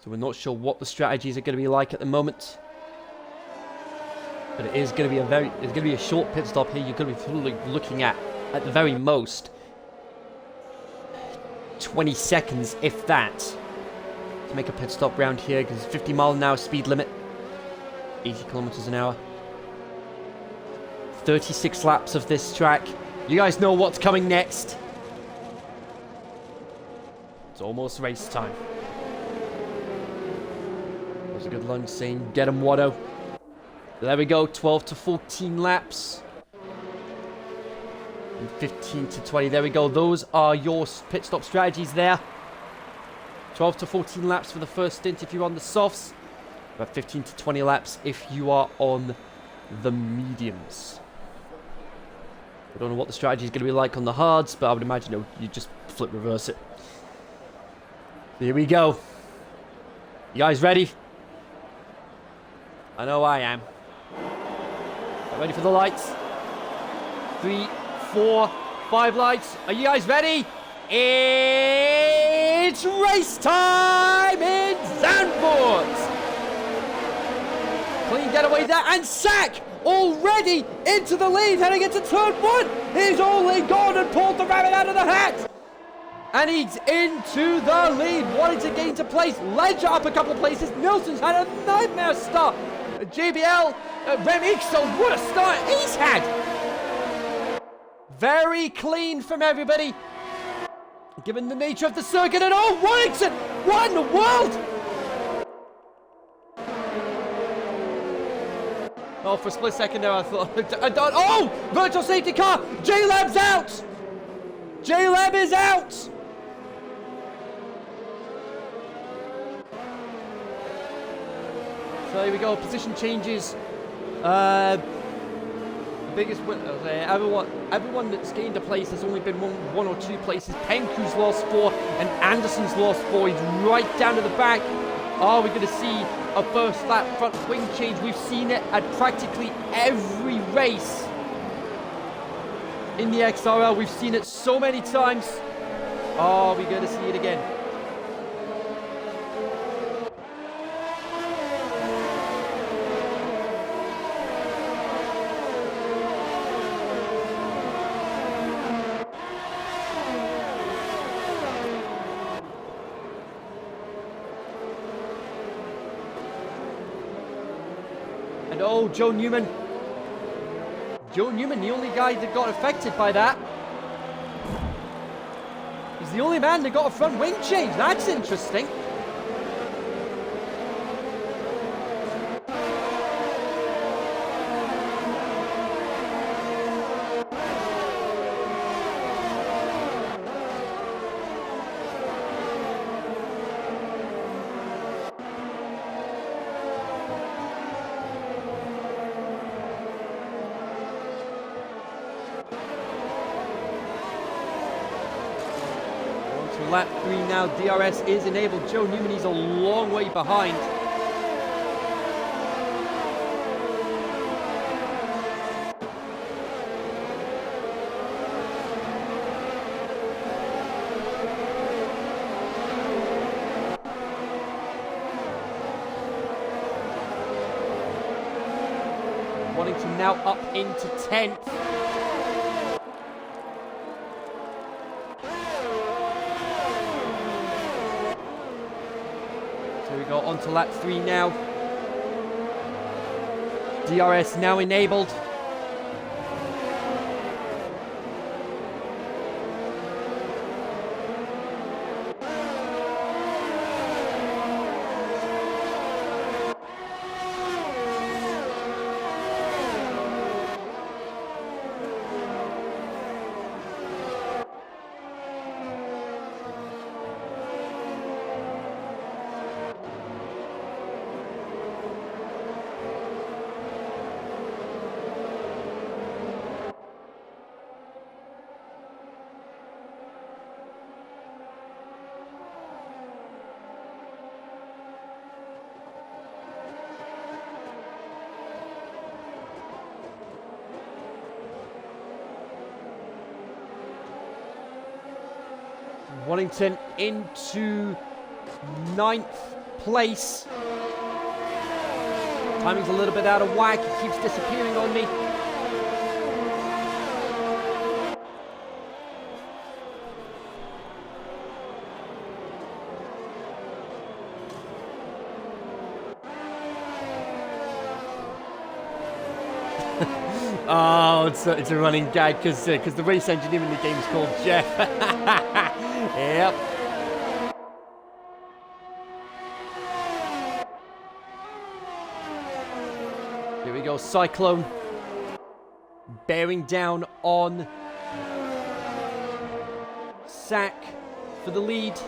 So we're not sure what the strategies are going to be like at the moment, but it is going to be a short pit stop here. You're going to be looking at the very most 20 seconds, if that, to make a pit stop round here because 50-mile-an-hour speed limit. 80 kilometers an hour. 36 laps of this track. You guys know what's coming next. It's almost race time. That was a good lunge scene. Get him, Watto. There we go. 12 to 14 laps. And 15 to 20. There we go. Those are your pit stop strategies there. 12 to 14 laps for the first stint if you're on the softs. About 15 to 20 laps if you are on the mediums. I don't know what the strategy is going to be like on the hards, but I would imagine you just flip reverse it. Here we go. You guys ready? I know I am. Ready for the lights? 3, 4, 5 lights. Are you guys ready? It's race time in Zandvoort. Clean getaway there, and Sack already into the lead, heading into turn 1. He's only gone and pulled the rabbit out of the hat. And he's into the lead, wanting to gain to place. Ledger up a couple of places. Nilsson's had a nightmare start. JBL, Remixo, what a start he's had. Very clean from everybody, given the nature of the circuit. And oh, Warrington, what in the world? Oh, for a split second there, I thought, oh, virtual safety car. J-Lab's out. J-Lab is out. So here we go, position changes. The biggest win, everyone that's gained a place has only been one or two places. Penku's lost 4 and Anderson's lost 4. He's right down to the back. Are we going to see a first lap front wing change? We've seen it at practically every race in the XRL. We've seen it so many times. Are we going to see it again? And oh, Joe Newman. Joe Newman, the only guy that got affected by that. He's the only man that got a front wing change. That's interesting. Lap 3 now, DRS is enabled. Joe Newman, he's a long way behind. Wellington now up into 10th. We go on to lap 3 now. DRS now enabled. Wellington into 9th place. Timing's a little bit out of whack. It keeps disappearing on me. Oh, it's a running gag because the race engineer in the game is called Jeff. Yep. Here we go, Cyclone. Bearing down on Sack for the lead.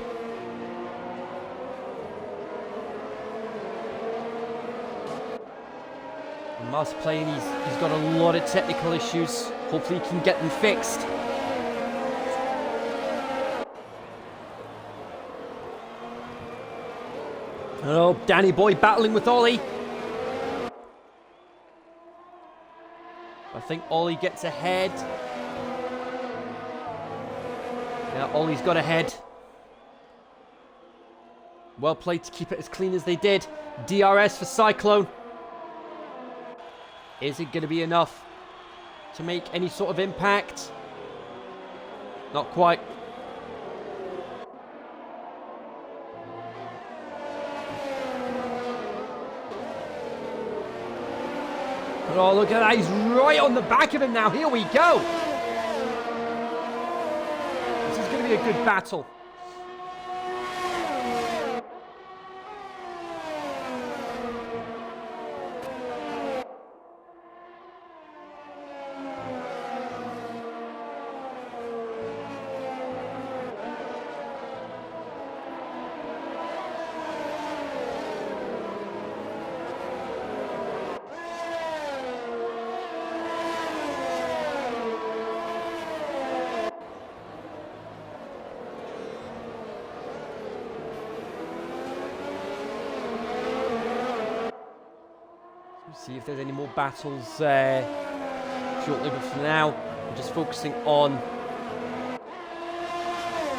Must playing, he's got a lot of technical issues. Hopefully he can get them fixed. Oh, Danny Boy battling with Ollie. I think Ollie gets ahead. Yeah, Ollie's got ahead. Well played to keep it as clean as they did. DRS for Cyclone. Is it going to be enough to make any sort of impact? Not quite. Oh, look at that. He's right on the back of him now. Here we go. This is going to be a good battle. See if there's any more battles shortly, but for now, I'm just focusing on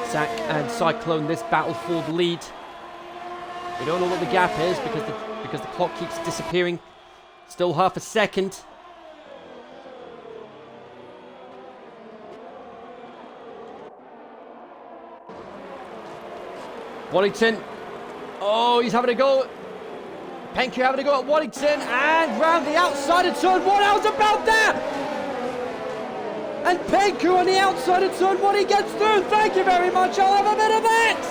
Zack and Cyclone, this battle for the lead. We don't know what the gap is because the clock keeps disappearing. Still half a second. Waddington. Oh, he's having a go. Penku having a go at Waddington, and round the outside of turn one. How's about that? And Penku on the outside of turn one, he gets through. Thank you very much. I'll have a bit of it.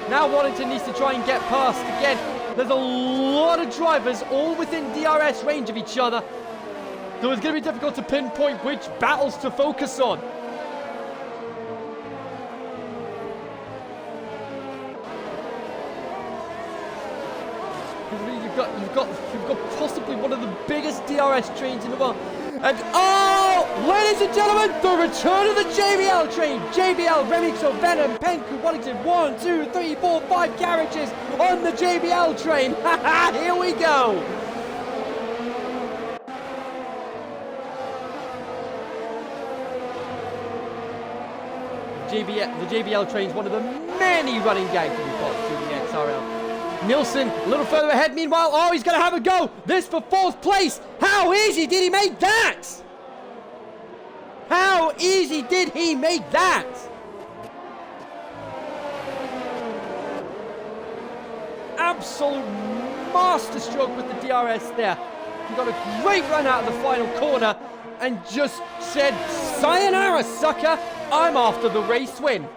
Now Waddington needs to try and get past. Again, there's a lot of drivers all within DRS range of each other. So it's going to be difficult to pinpoint which battles to focus on. You've got possibly one of the biggest DRS trains in the world. And oh, ladies and gentlemen, the return of the JBL train. JBL, Remixo, Venom, Penku, Waddington. 1, 2, 3, 4, 5 carriages on the JBL train. Here we go. The JBL train is one of the many running gags that we've got through the XRL. Nilsson a little further ahead. Meanwhile, oh, he's going to have a go. This for 4th place. How easy did he make that? How easy did he make that? Absolute masterstroke with the DRS there. He got a great run out of the final corner and just said, sayonara, sucker. I'm after the race win.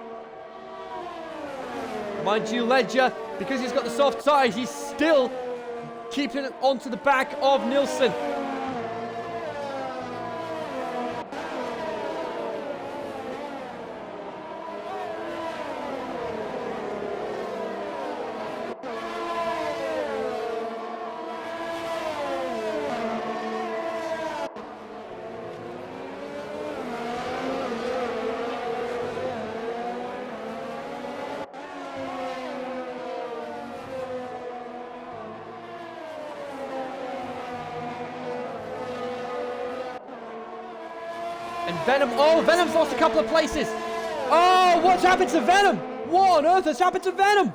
Mind you, Ledger, because he's got the soft tires, he's still keeping it onto the back of Nilsson. And Venom, oh, Venom's lost a couple of places. Oh, what's happened to Venom? What on earth has happened to Venom?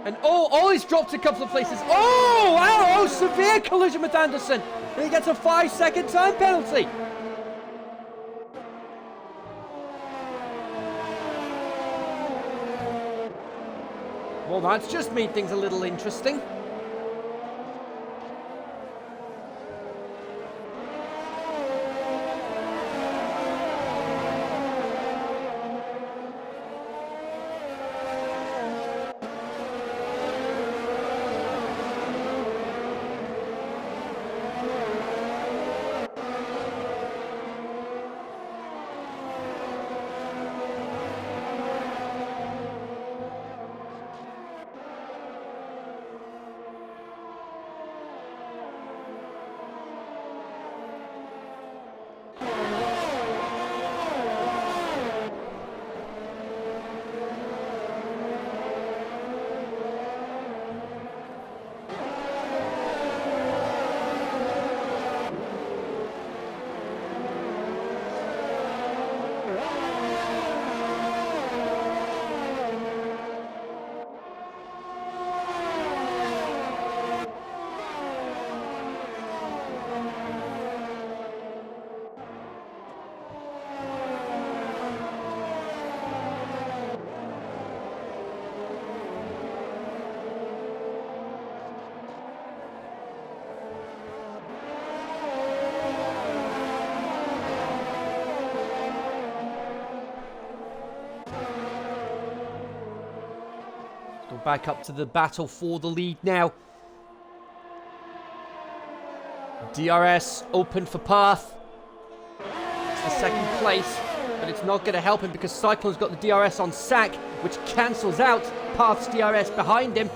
And oh, he's dropped a couple of places. Oh, wow, oh, severe collision with Anderson. And he gets a 5-second time penalty. Well, that's just made things a little interesting. Back up to the battle for the lead now. DRS open for Path. It's the second place, but it's not going to help him because Cyclone's got the DRS on Sack, which cancels out Path's DRS behind him.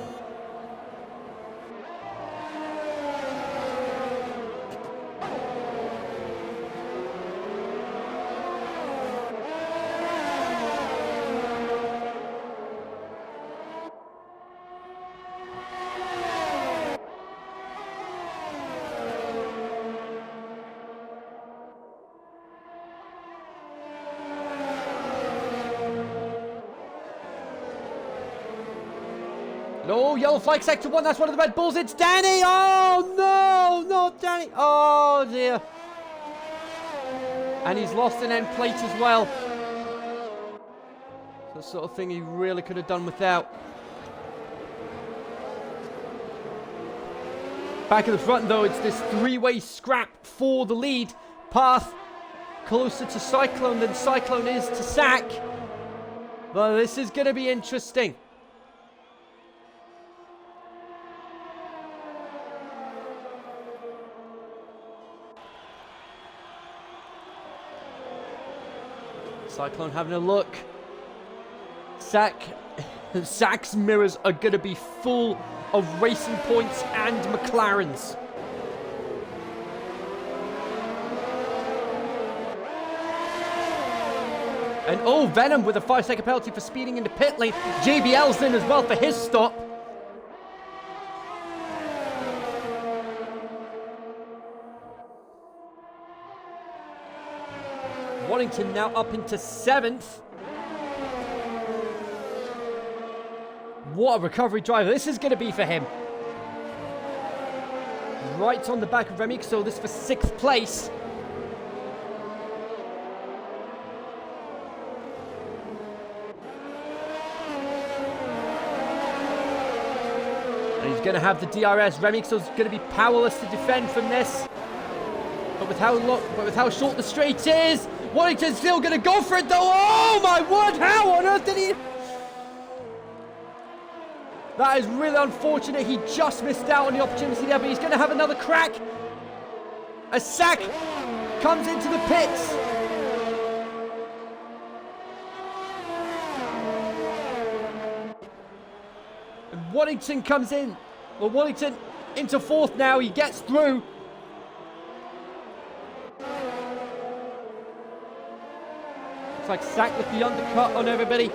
No, yellow flag sector 1, that's one of the Red Bulls, it's Danny! Oh no, not Danny! Oh dear. And he's lost an end plate as well. The sort of thing he really could have done without. Back at the front though, it's this three-way scrap for the lead. Path closer to Cyclone than Cyclone is to Sack. But this is going to be interesting. Cyclone having a look. Sack's mirrors are going to be full of Racing Points and McLarens. And oh, Venom with a 5-second penalty for speeding into pit lane. JBL's in as well for his stop. Waddington now up into 7th. What a recovery driver this is going to be for him. Right on the back of Remy, so this for 6th place. And he's going to have the DRS. Remixo's going to be powerless to defend from this. But with how short the straight is, Waddington's still going to go for it though. Oh my word, how on earth did he... That is really unfortunate. He just missed out on the opportunity there, but he's going to have another crack. A Sack comes into the pits. And Waddington comes in. Well, Waddington into 4th now. He gets through. Looks like Sack with the undercut on everybody.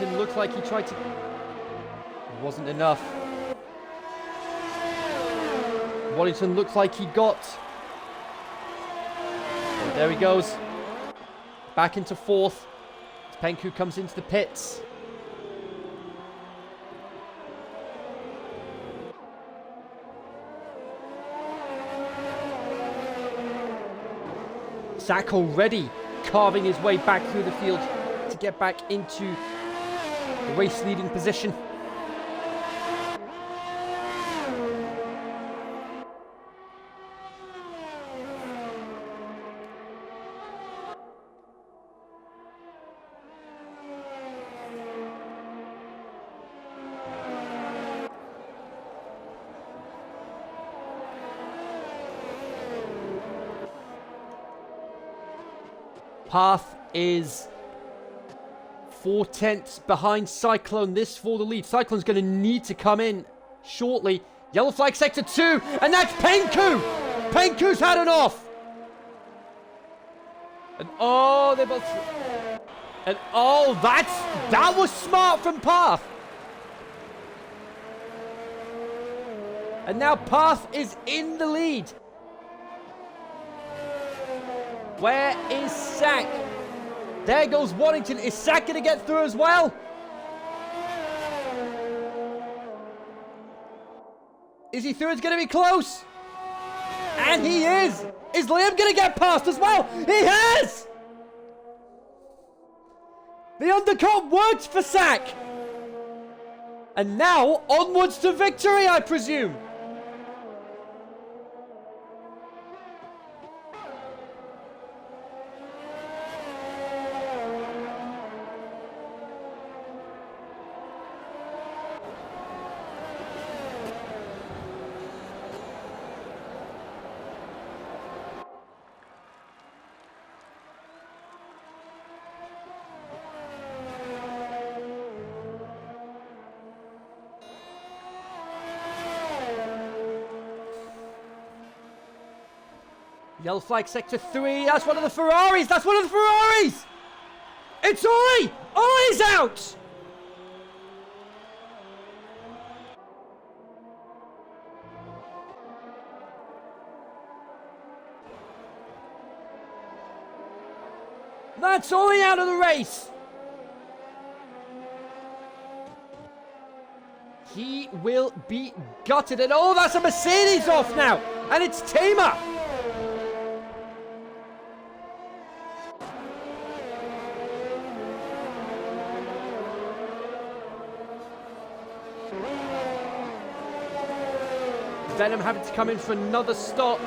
Waddington looked like he tried to... It wasn't enough. Waddington looked like he got... And there he goes. Back into fourth. Penku comes into the pits. Zach already carving his way back through the field to get back into the race leading position. Path is 4/10 behind Cyclone. This for the lead. Cyclone's going to need to come in shortly. Yellow flag sector 2, and that's Penku! Penku's had it off! And oh, they both... And oh, that was smart from Path! And now Path is in the lead. Where is Sack? There goes Waddington. Is Sack going to get through as well? Is he through? It's going to be close. And he is. Is Liam going to get past as well? He has! The undercut worked for Sack. And now onwards to victory, I presume. Yellow flag sector 3. That's one of the Ferraris. That's one of the Ferraris. It's Ollie. Ollie's out. That's Ollie out of the race. He will be gutted. And oh, that's a Mercedes off now. And it's Tamer. Venom having to come in for another stop.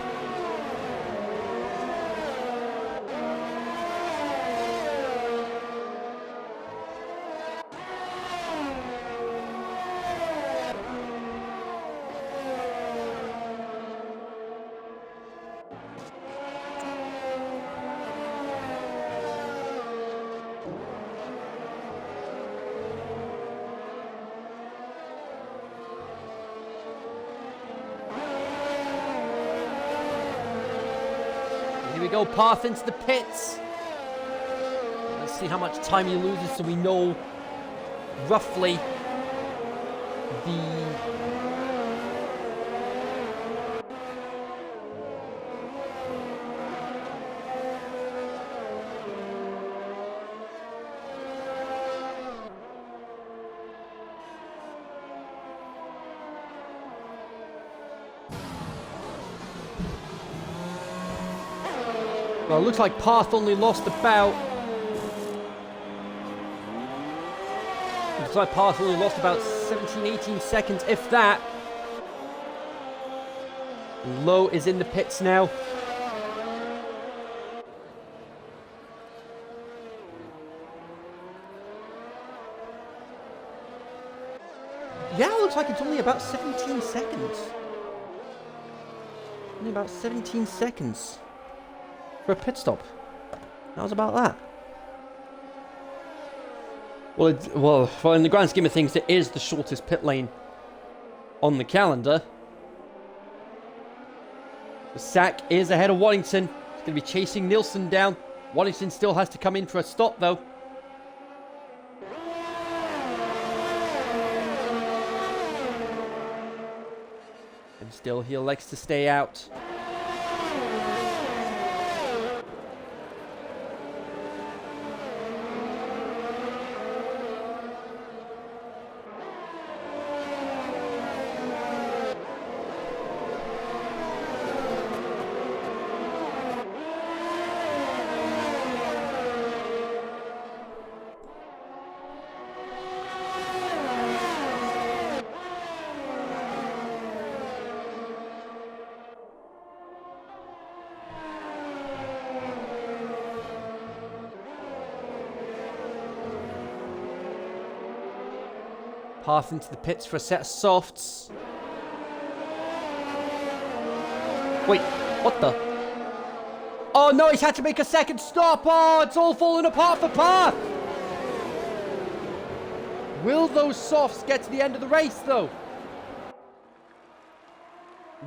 Here we go, Path into the pits. Let's see how much time he loses so we know roughly the... Well, it looks like Path only lost about... Looks like Path only lost about 17, 18 seconds, if that. Lowe is in the pits now. Yeah, it looks like it's only about 17 seconds. Only about 17 seconds. For a pit stop. How's about that? Well, in the grand scheme of things, it is the shortest pit lane on the calendar. The Sack is ahead of Waddington. He's going to be chasing Nielsen down. Waddington still has to come in for a stop, though. And still, he likes to stay out. Path into the pits for a set of softs. Wait, what the? Oh no, he's had to make a second stop. Oh, it's all falling apart for Path. Will those softs get to the end of the race, though?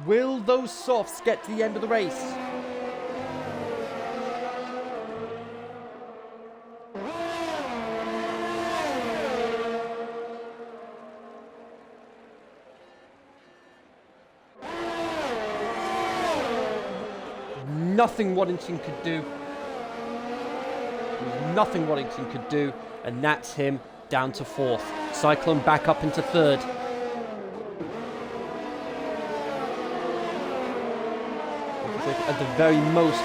Will those softs get to the end of the race? Nothing Waddington could do. Nothing Waddington could do. And that's him down to 4th. Cyclone back up into 3rd. At the very most,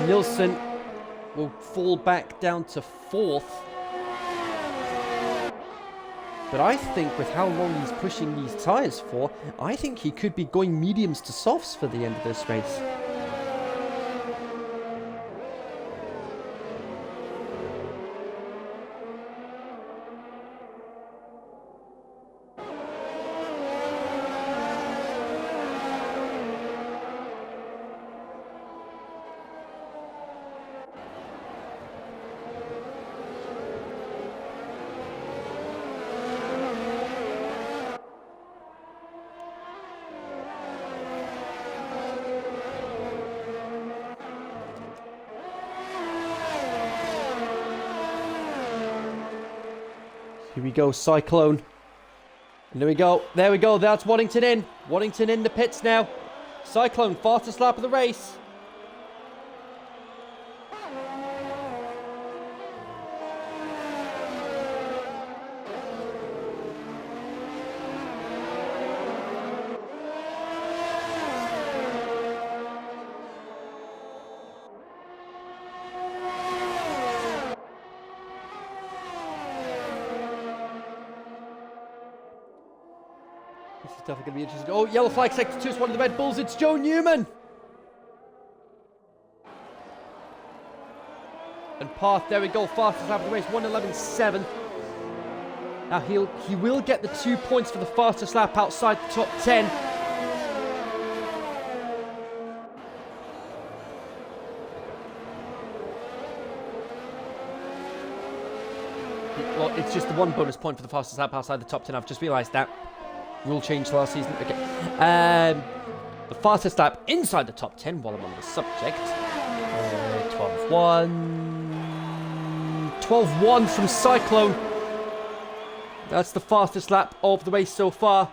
Nilsson will fall back down to 4th. But I think with how long he's pushing these tyres for, I think he could be going mediums to softs for the end of this race. Here we go, Cyclone. And there we go. There we go. That's Waddington in. Waddington in the pits now. Cyclone, fastest lap of the race. This is definitely going to be interesting. Oh, yellow flag sector 2 is one of the Red Bulls. It's Joe Newman. And Path, there we go. Fastest lap of the race, 1:11.7. Now he will get the 2 points for the fastest lap outside the top 10. Well, it's just the 1 bonus point for the fastest lap outside the top 10. I've just realised that. Rule change last season. Okay. The fastest lap inside the top 10 while I'm on the subject. 12.1. 12.1 from Cyclone. That's the fastest lap of the race so far.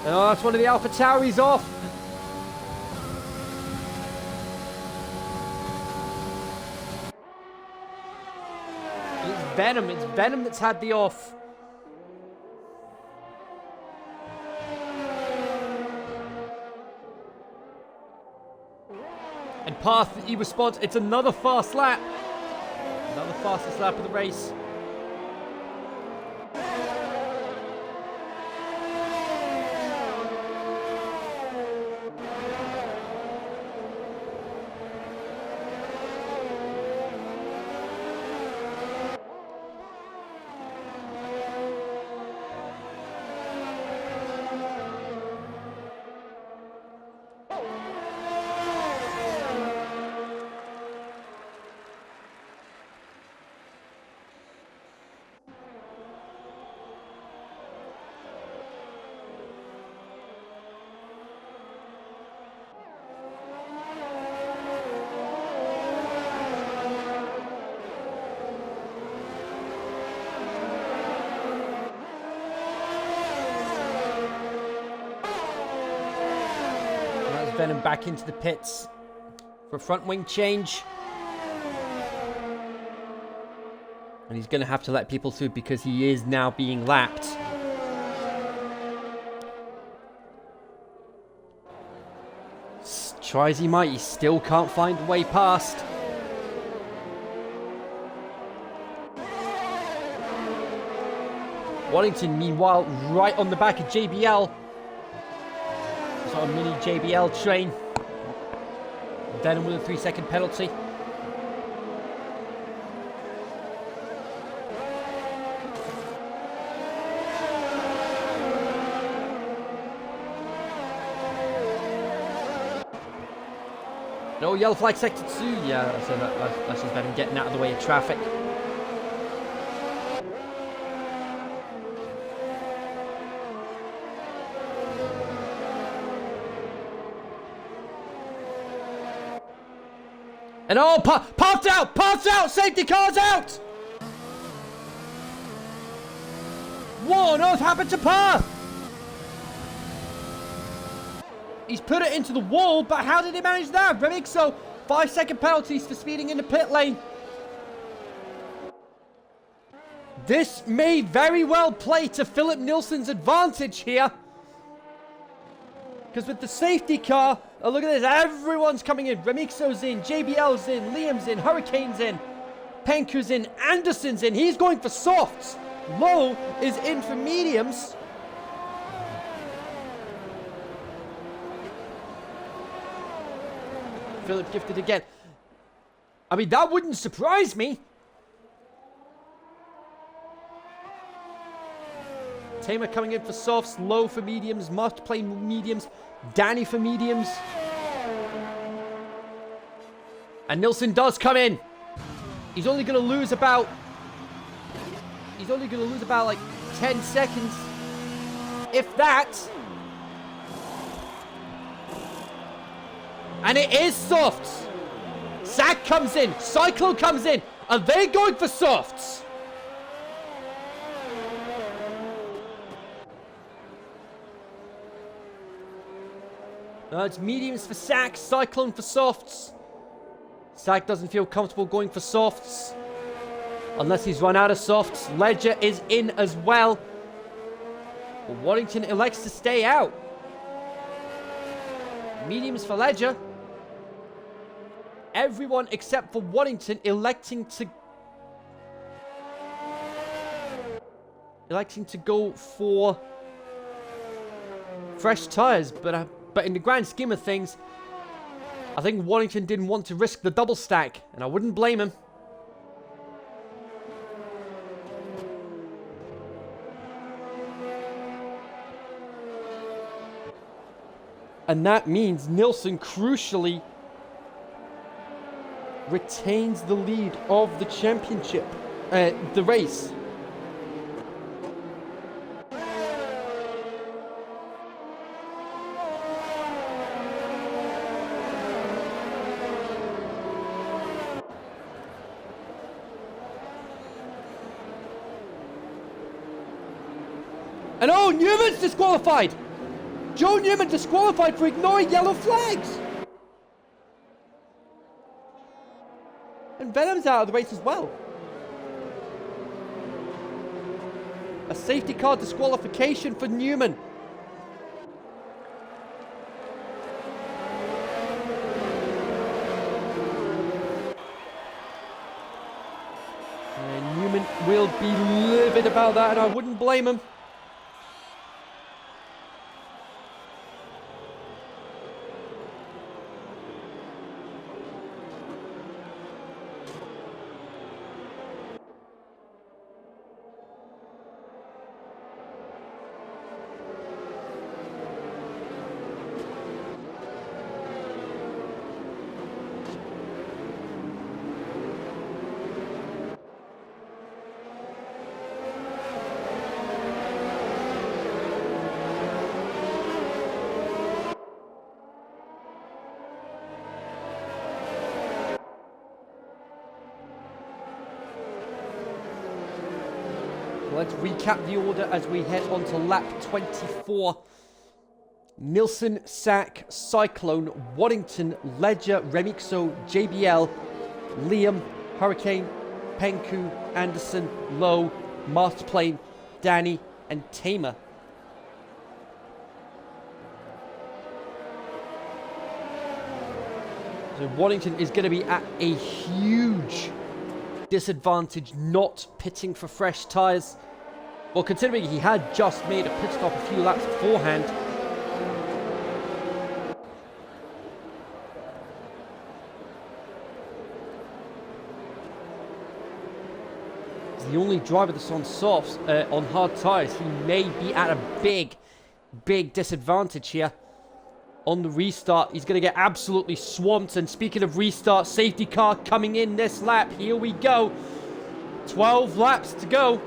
Oh, that's one of the Alpha Tauris off. It's Venom. It's Venom that's had the off. And Path, he responds. It's another fast lap. Another fastest lap of the race. Venom back into the pits for a front wing change. And he's going to have to let people through because he is now being lapped. Try as he might, he still can't find a way past. Waddington, meanwhile, right on the back of JBL. Sort of mini JBL train. Venom with a 3-second penalty. No, yellow flag sector 2. Yeah, that's just Venom getting out of the way of traffic. And oh, parked out, safety car's out! What on earth happened to Parth? He's put it into the wall, but how did he manage that? So 5-second penalties for speeding in the pit lane. This may very well play to Philip Nilsson's advantage here. Because with the safety car, oh, look at this, everyone's coming in. Remixo's in, JBL's in, Liam's in, Hurricane's in, Penku's in, Anderson's in. He's going for softs. Lowe is in for mediums. Philip gifted again. I mean, that wouldn't surprise me. Tamer coming in for softs, Lowe for mediums, must play mediums, Danny for mediums. And Nilsson does come in. He's only going to lose about like 10 seconds, if that. And it is softs. Zach comes in, Cyclone comes in. Are they going for softs? It's mediums for Sack, Cyclone for softs. Sack doesn't feel comfortable going for softs. Unless he's run out of softs. Ledger is in as well. But Waddington elects to stay out. Mediums for Ledger. Everyone except for Waddington electing to go for fresh tires, but in the grand scheme of things, I think Waddington didn't want to risk the double stack, and I wouldn't blame him. And that means Nilsson crucially retains the lead of the championship, the race. And oh, Newman's disqualified! Joe Newman disqualified for ignoring yellow flags! And Venom's out of the race as well. A safety car disqualification for Newman. And Newman will be livid about that, and I wouldn't blame him. Let's recap the order as we head on to lap 24 Nilsson, Sack, Cyclone, Waddington, Ledger, Remixo, JBL, Liam, Hurricane, Penku, Anderson, Lowe, Masterplane, Danny, and Tamer. So Waddington is going to be at a huge disadvantage not pitting for fresh tyres. Well, considering he had just made a pit stop a few laps beforehand. He's the only driver that's on softs, on hard tyres. He may be at a big disadvantage here. On the restart, he's going to get absolutely swamped. And speaking of restart, safety car coming in this lap. Here we go. 12 laps to go.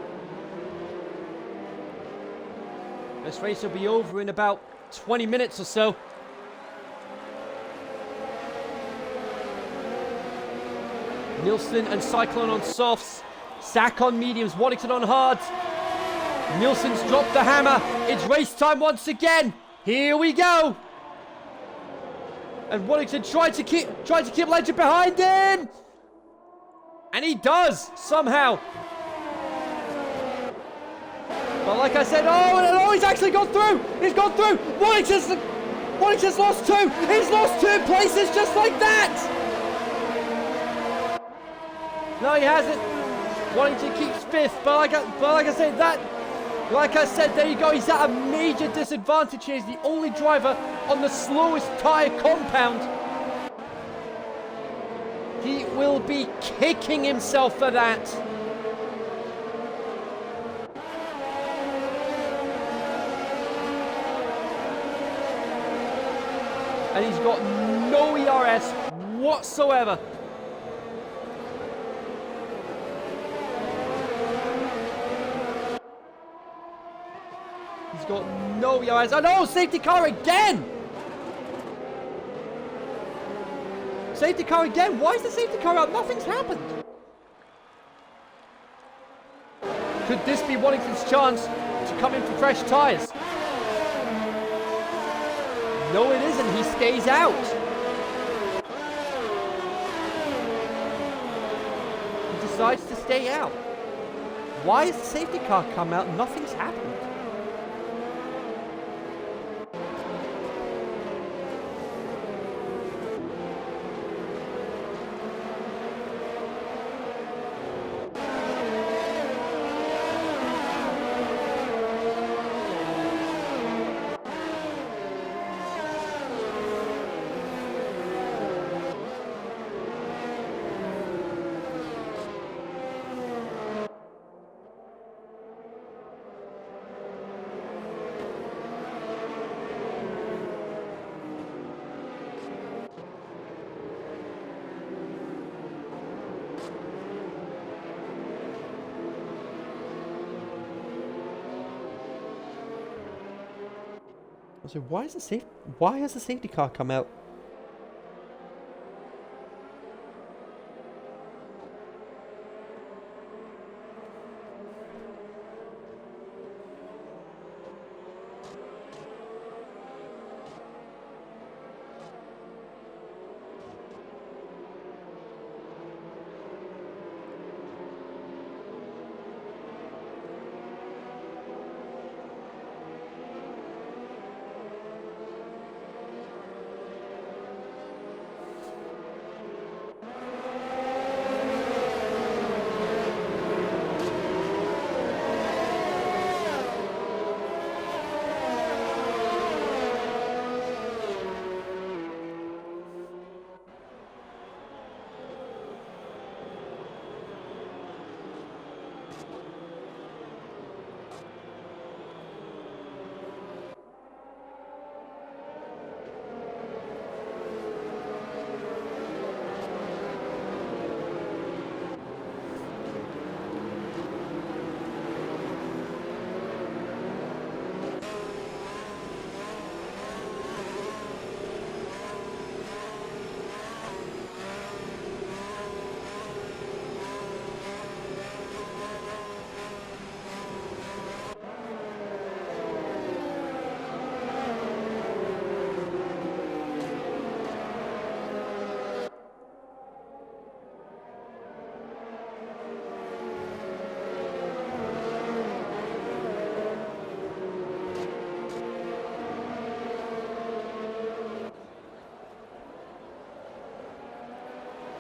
This race will be over in about 20 minutes or so. Nilsson and Cyclone on softs. Sack on mediums. Waddington on hards. Nilsson's dropped the hammer. It's race time once again. Here we go. And Waddington tried to keep Ledger behind him. And he does, somehow. But like I said, oh, he's actually gone through. He's gone through. Waddington's lost two. He's lost 2 places just like that. No, he hasn't. Waddington keeps 5th. But like I said, there you go. He's at a major disadvantage here. He's the only driver on the slowest tyre compound. He will be kicking himself for that. And he's got no ERS whatsoever. He's got no ERS. Oh no, safety car again! Safety car again? Why is the safety car out? Nothing's happened. Could this be Waddington's chance to come in for fresh tyres? No, it isn't. He stays out. He decides to stay out. Why has the safety car come out? Nothing's happened. So why has the safety car come out?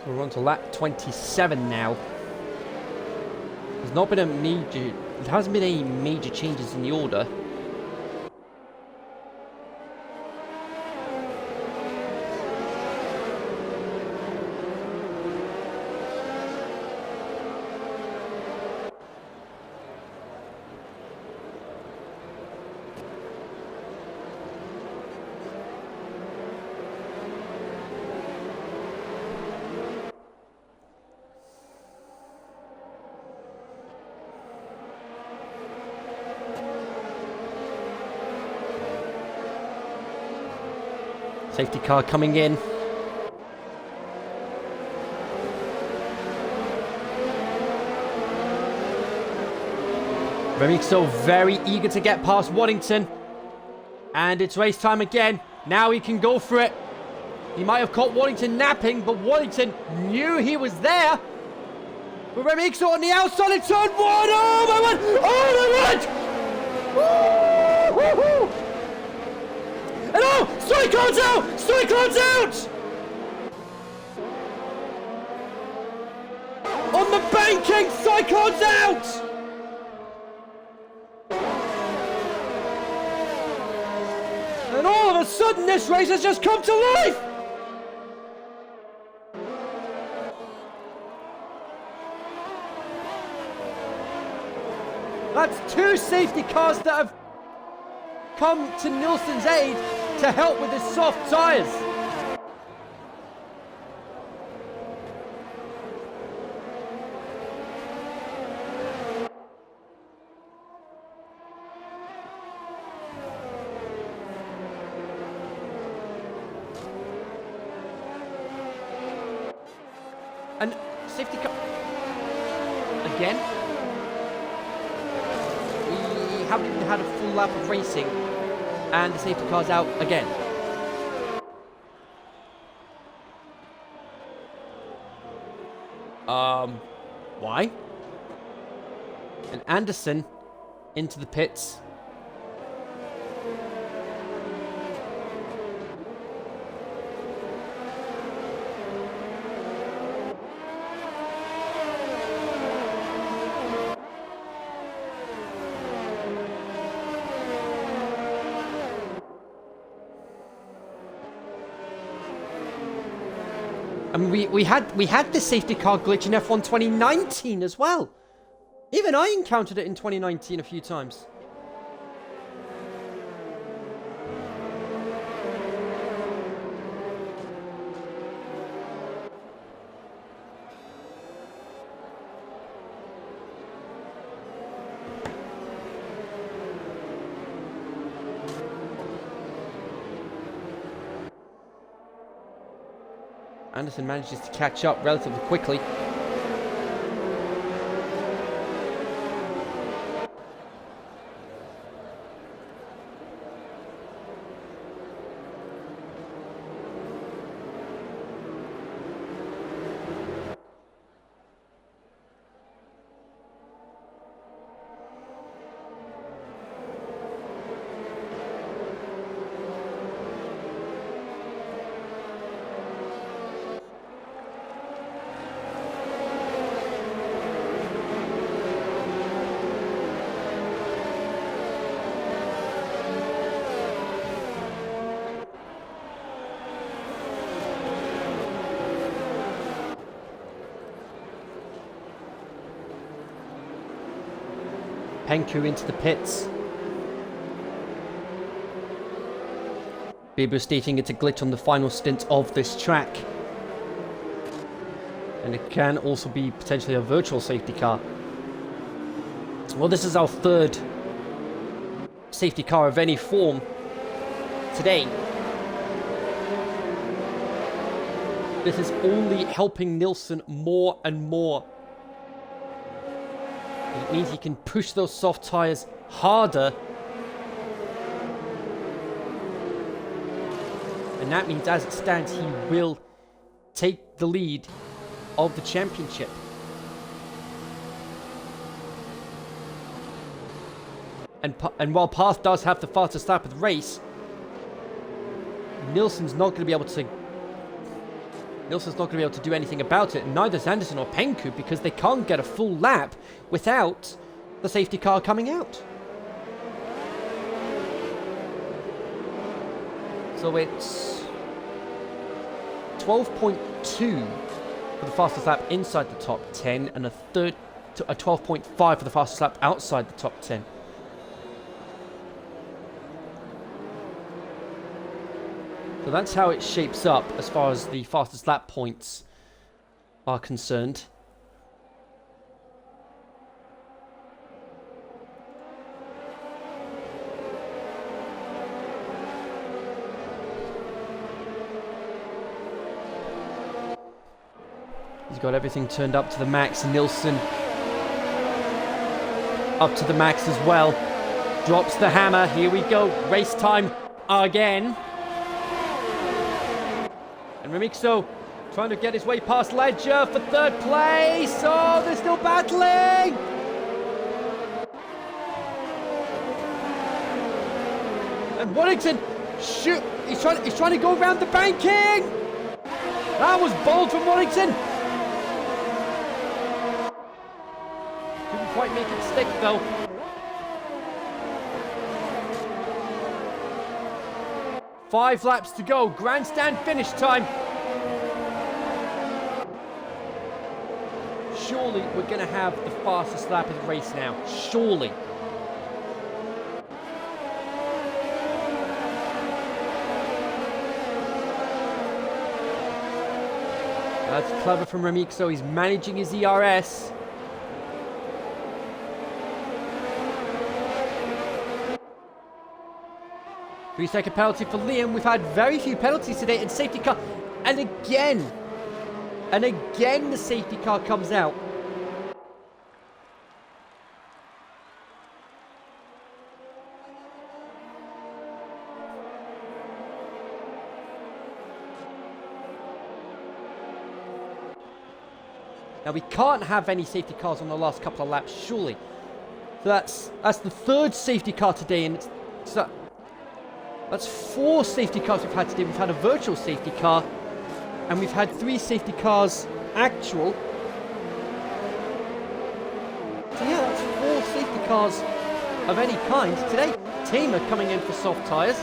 We're on to lap 27 now. There's not been a major... There hasn't been any major changes in the order. Safety car coming in. Remixo very eager to get past Waddington. And it's race time again. Now he can go for it. He might have caught Waddington napping, but Waddington knew he was there. But Remixo on the outside in turn 1. Oh my word! Oh my word! Woo! And oh! Cyclone's out! Cyclone's out! On the banking! Cyclone's out! And all of a sudden this race has just come to life! That's 2 safety cars that have come to Nilsson's aid to help with his soft tyres. And safety car again. We haven't even had a full lap of racing. And the safety car's out again. Why? And Anderson into the pits. I mean, we had this safety car glitch in F1 2019 as well. Even I encountered it in 2019 a few times. Anderson manages to catch up relatively quickly. Penku into the pits. Bieber stating it's a glitch on the final stint of this track. And it can also be potentially a virtual safety car. Well, this is our 3rd safety car of any form today. This is only helping Nilsson more and more. It means he can push those soft tyres harder. And that means, as it stands, he will take the lead of the championship. And while Path does have the fastest lap of the race, Nilsson's not going to be able to Nilsson's not going to be able to do anything about it, and neither's Anderson or Penku, because they can't get a full lap without the safety car coming out. So it's 12.2 for the fastest lap inside the top 10, and a 12.5 for the fastest lap outside the top 10. So that's how it shapes up as far as the fastest lap points are concerned. He's got everything turned up to the max. Nilsson up to the max as well. Drops the hammer. Here we go. Race time again. And Remixo trying to get his way past Ledger for third place. Oh, they're still battling. And Waddington, shoot, he's trying to go around the banking. That was bold from Waddington. Couldn't quite make it stick though. Five laps to go. Grandstand finish time. Surely we're going to have the fastest lap of the race now. Surely. That's clever from Remixo. He's managing his ERS. Three-second penalty for Liam. We've had very few penalties today, and safety car. And again the safety car comes out. Now we can't have any safety cars on the last couple of laps, surely. So that's the third safety car today, and that's four safety cars we've had today. We've had a virtual safety car, and we've had three safety cars actual. So yeah, that's four safety cars of any kind today. Tamer coming in for soft tyres.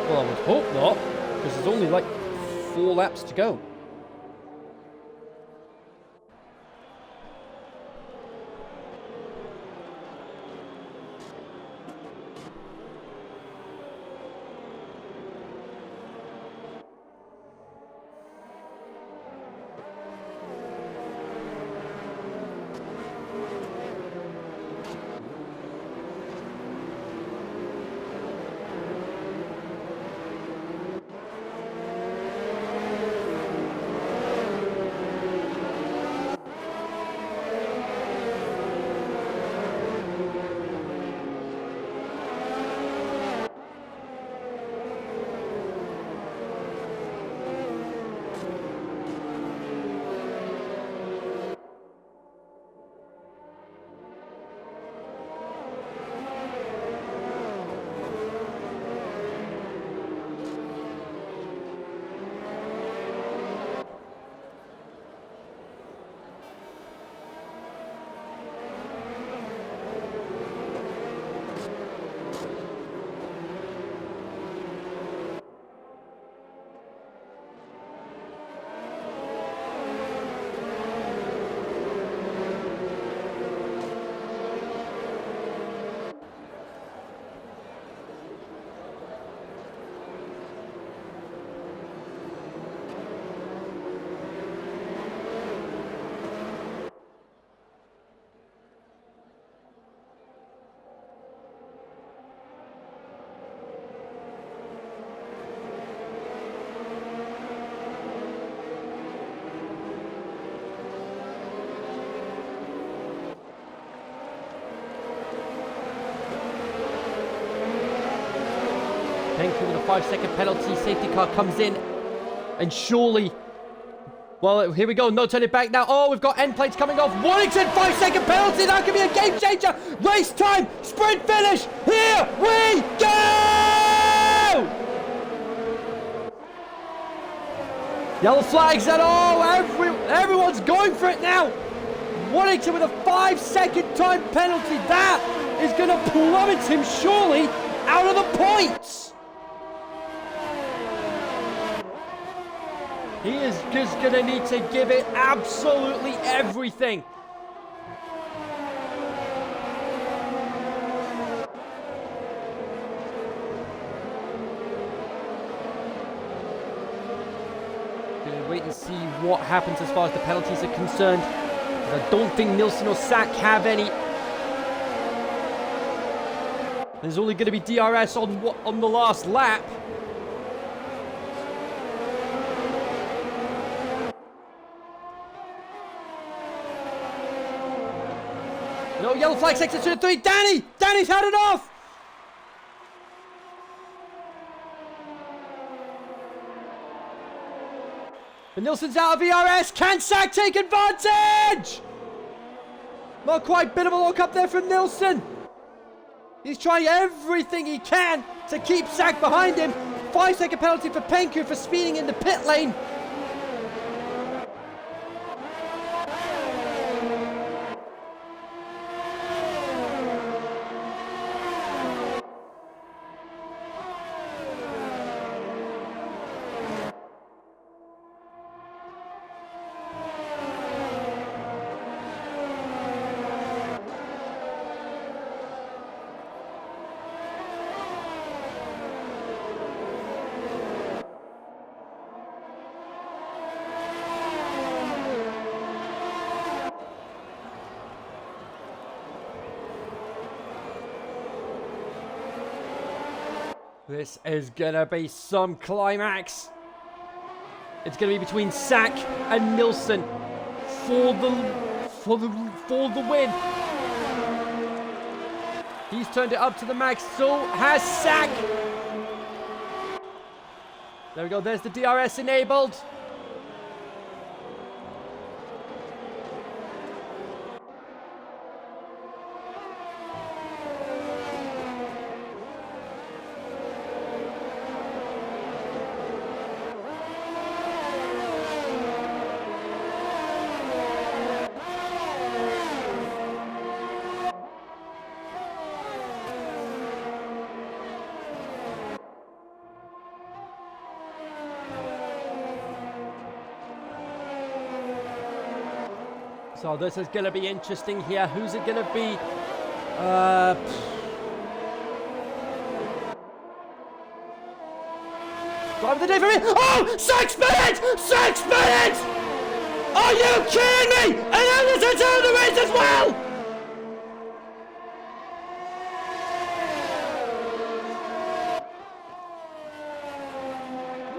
Well, I would hope not, because there's only like 4 laps to go. 5-second penalty. Safety car comes in. And surely... Well, here we go. No turning back now. Oh, we've got end plates coming off. Warrington, 5-second penalty. That could be a game changer. Race time. Sprint finish. Here we go. Yellow flags and everyone's going for it now. Warrington with a 5-second time penalty. That is going to plummet him surely out of the points. He is just going to need to give it absolutely everything. Gonna wait and see what happens as far as the penalties are concerned. I don't think Nilsson or Sack have any. There's only going to be DRS on the last lap. No, yellow flag, sector 2 and 3. Danny's had it off. But Nilsson's out of ERS. Can Sack take advantage? Not quite. Bit of a look up there from Nilsson. He's trying everything he can to keep Sack behind him. 5-second penalty for Penku for speeding in the pit lane. This is gonna be some climax. It's gonna be between Sack and Nilsson for the win. He's turned it up to the max, so has Sack. There we go, there's the DRS enabled. So this is going to be interesting here. Who's it going to be? Drive of the day for me. Oh, 6 minutes! 6 minutes! Are you kidding me? And Anderson's out of the race as well!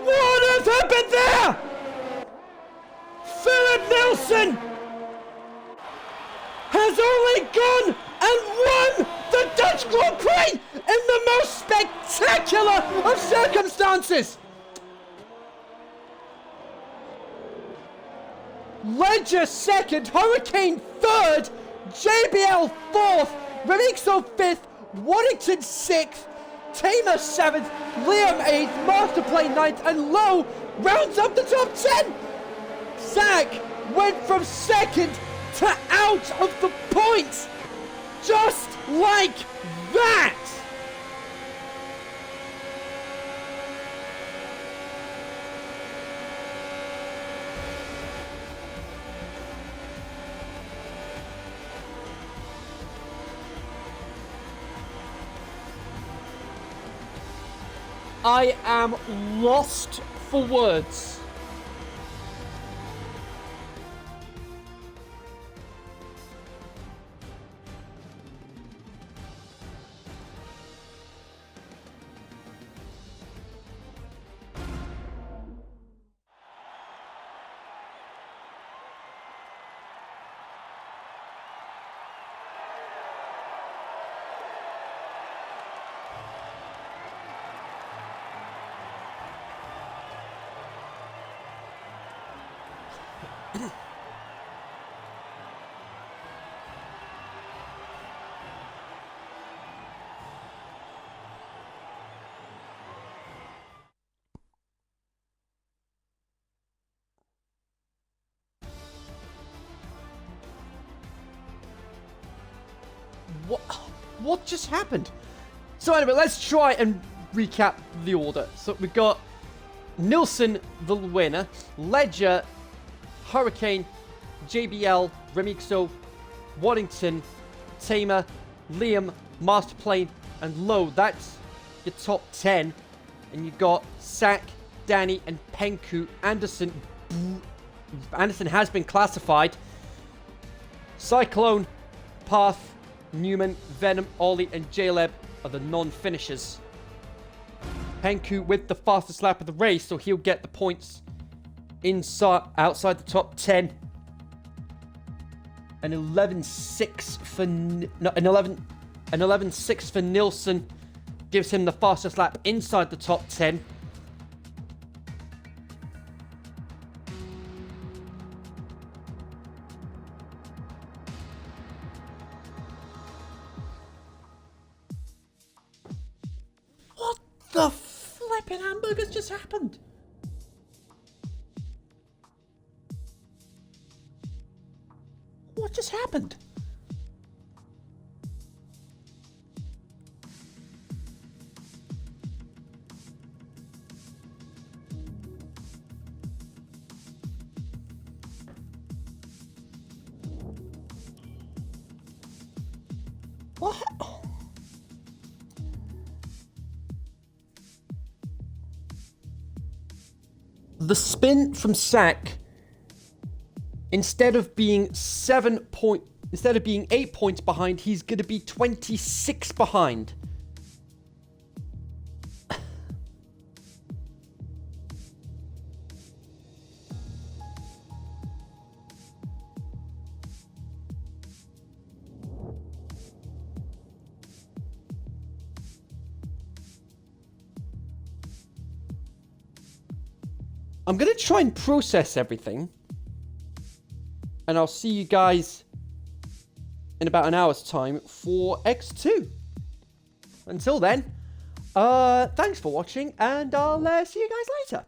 What has happened there? Philip Nilsson has only gone and won the Dutch Grand Prix in the most spectacular of circumstances. Ledger second, Hurricane third, JBL fourth, Remixo fifth, Waddington sixth, Tamer seventh, Liam eighth, Masterplay ninth, and Lowe rounds up the top 10. Sack went from second to out of the points, just like that. I am lost for words. What just happened? So anyway, let's try and recap the order. So we've got Nilsson, the winner, Ledger, Hurricane, JBL, Remixo, Waddington, Tamer, Liam, Masterplane, and Low. That's your top 10. And you've got Sack, Danny, and Penku. Anderson has been classified. Cyclone, Path, Newman, Venom, Ollie, and Jaleb are the non-finishers. Penku with the fastest lap of the race, so he'll get the points outside the top 10. An 11.6 for an 11.6 for Nilsson gives him the fastest lap inside the top 10. What the flipping hamburgers just happened? What just happened? What? The spin from Sack, instead of being 8 points behind, he's going to be 26 behind. I'm going to try and process everything. And I'll see you guys in about an hour's time for X2. Until then, thanks for watching, and I'll see you guys later.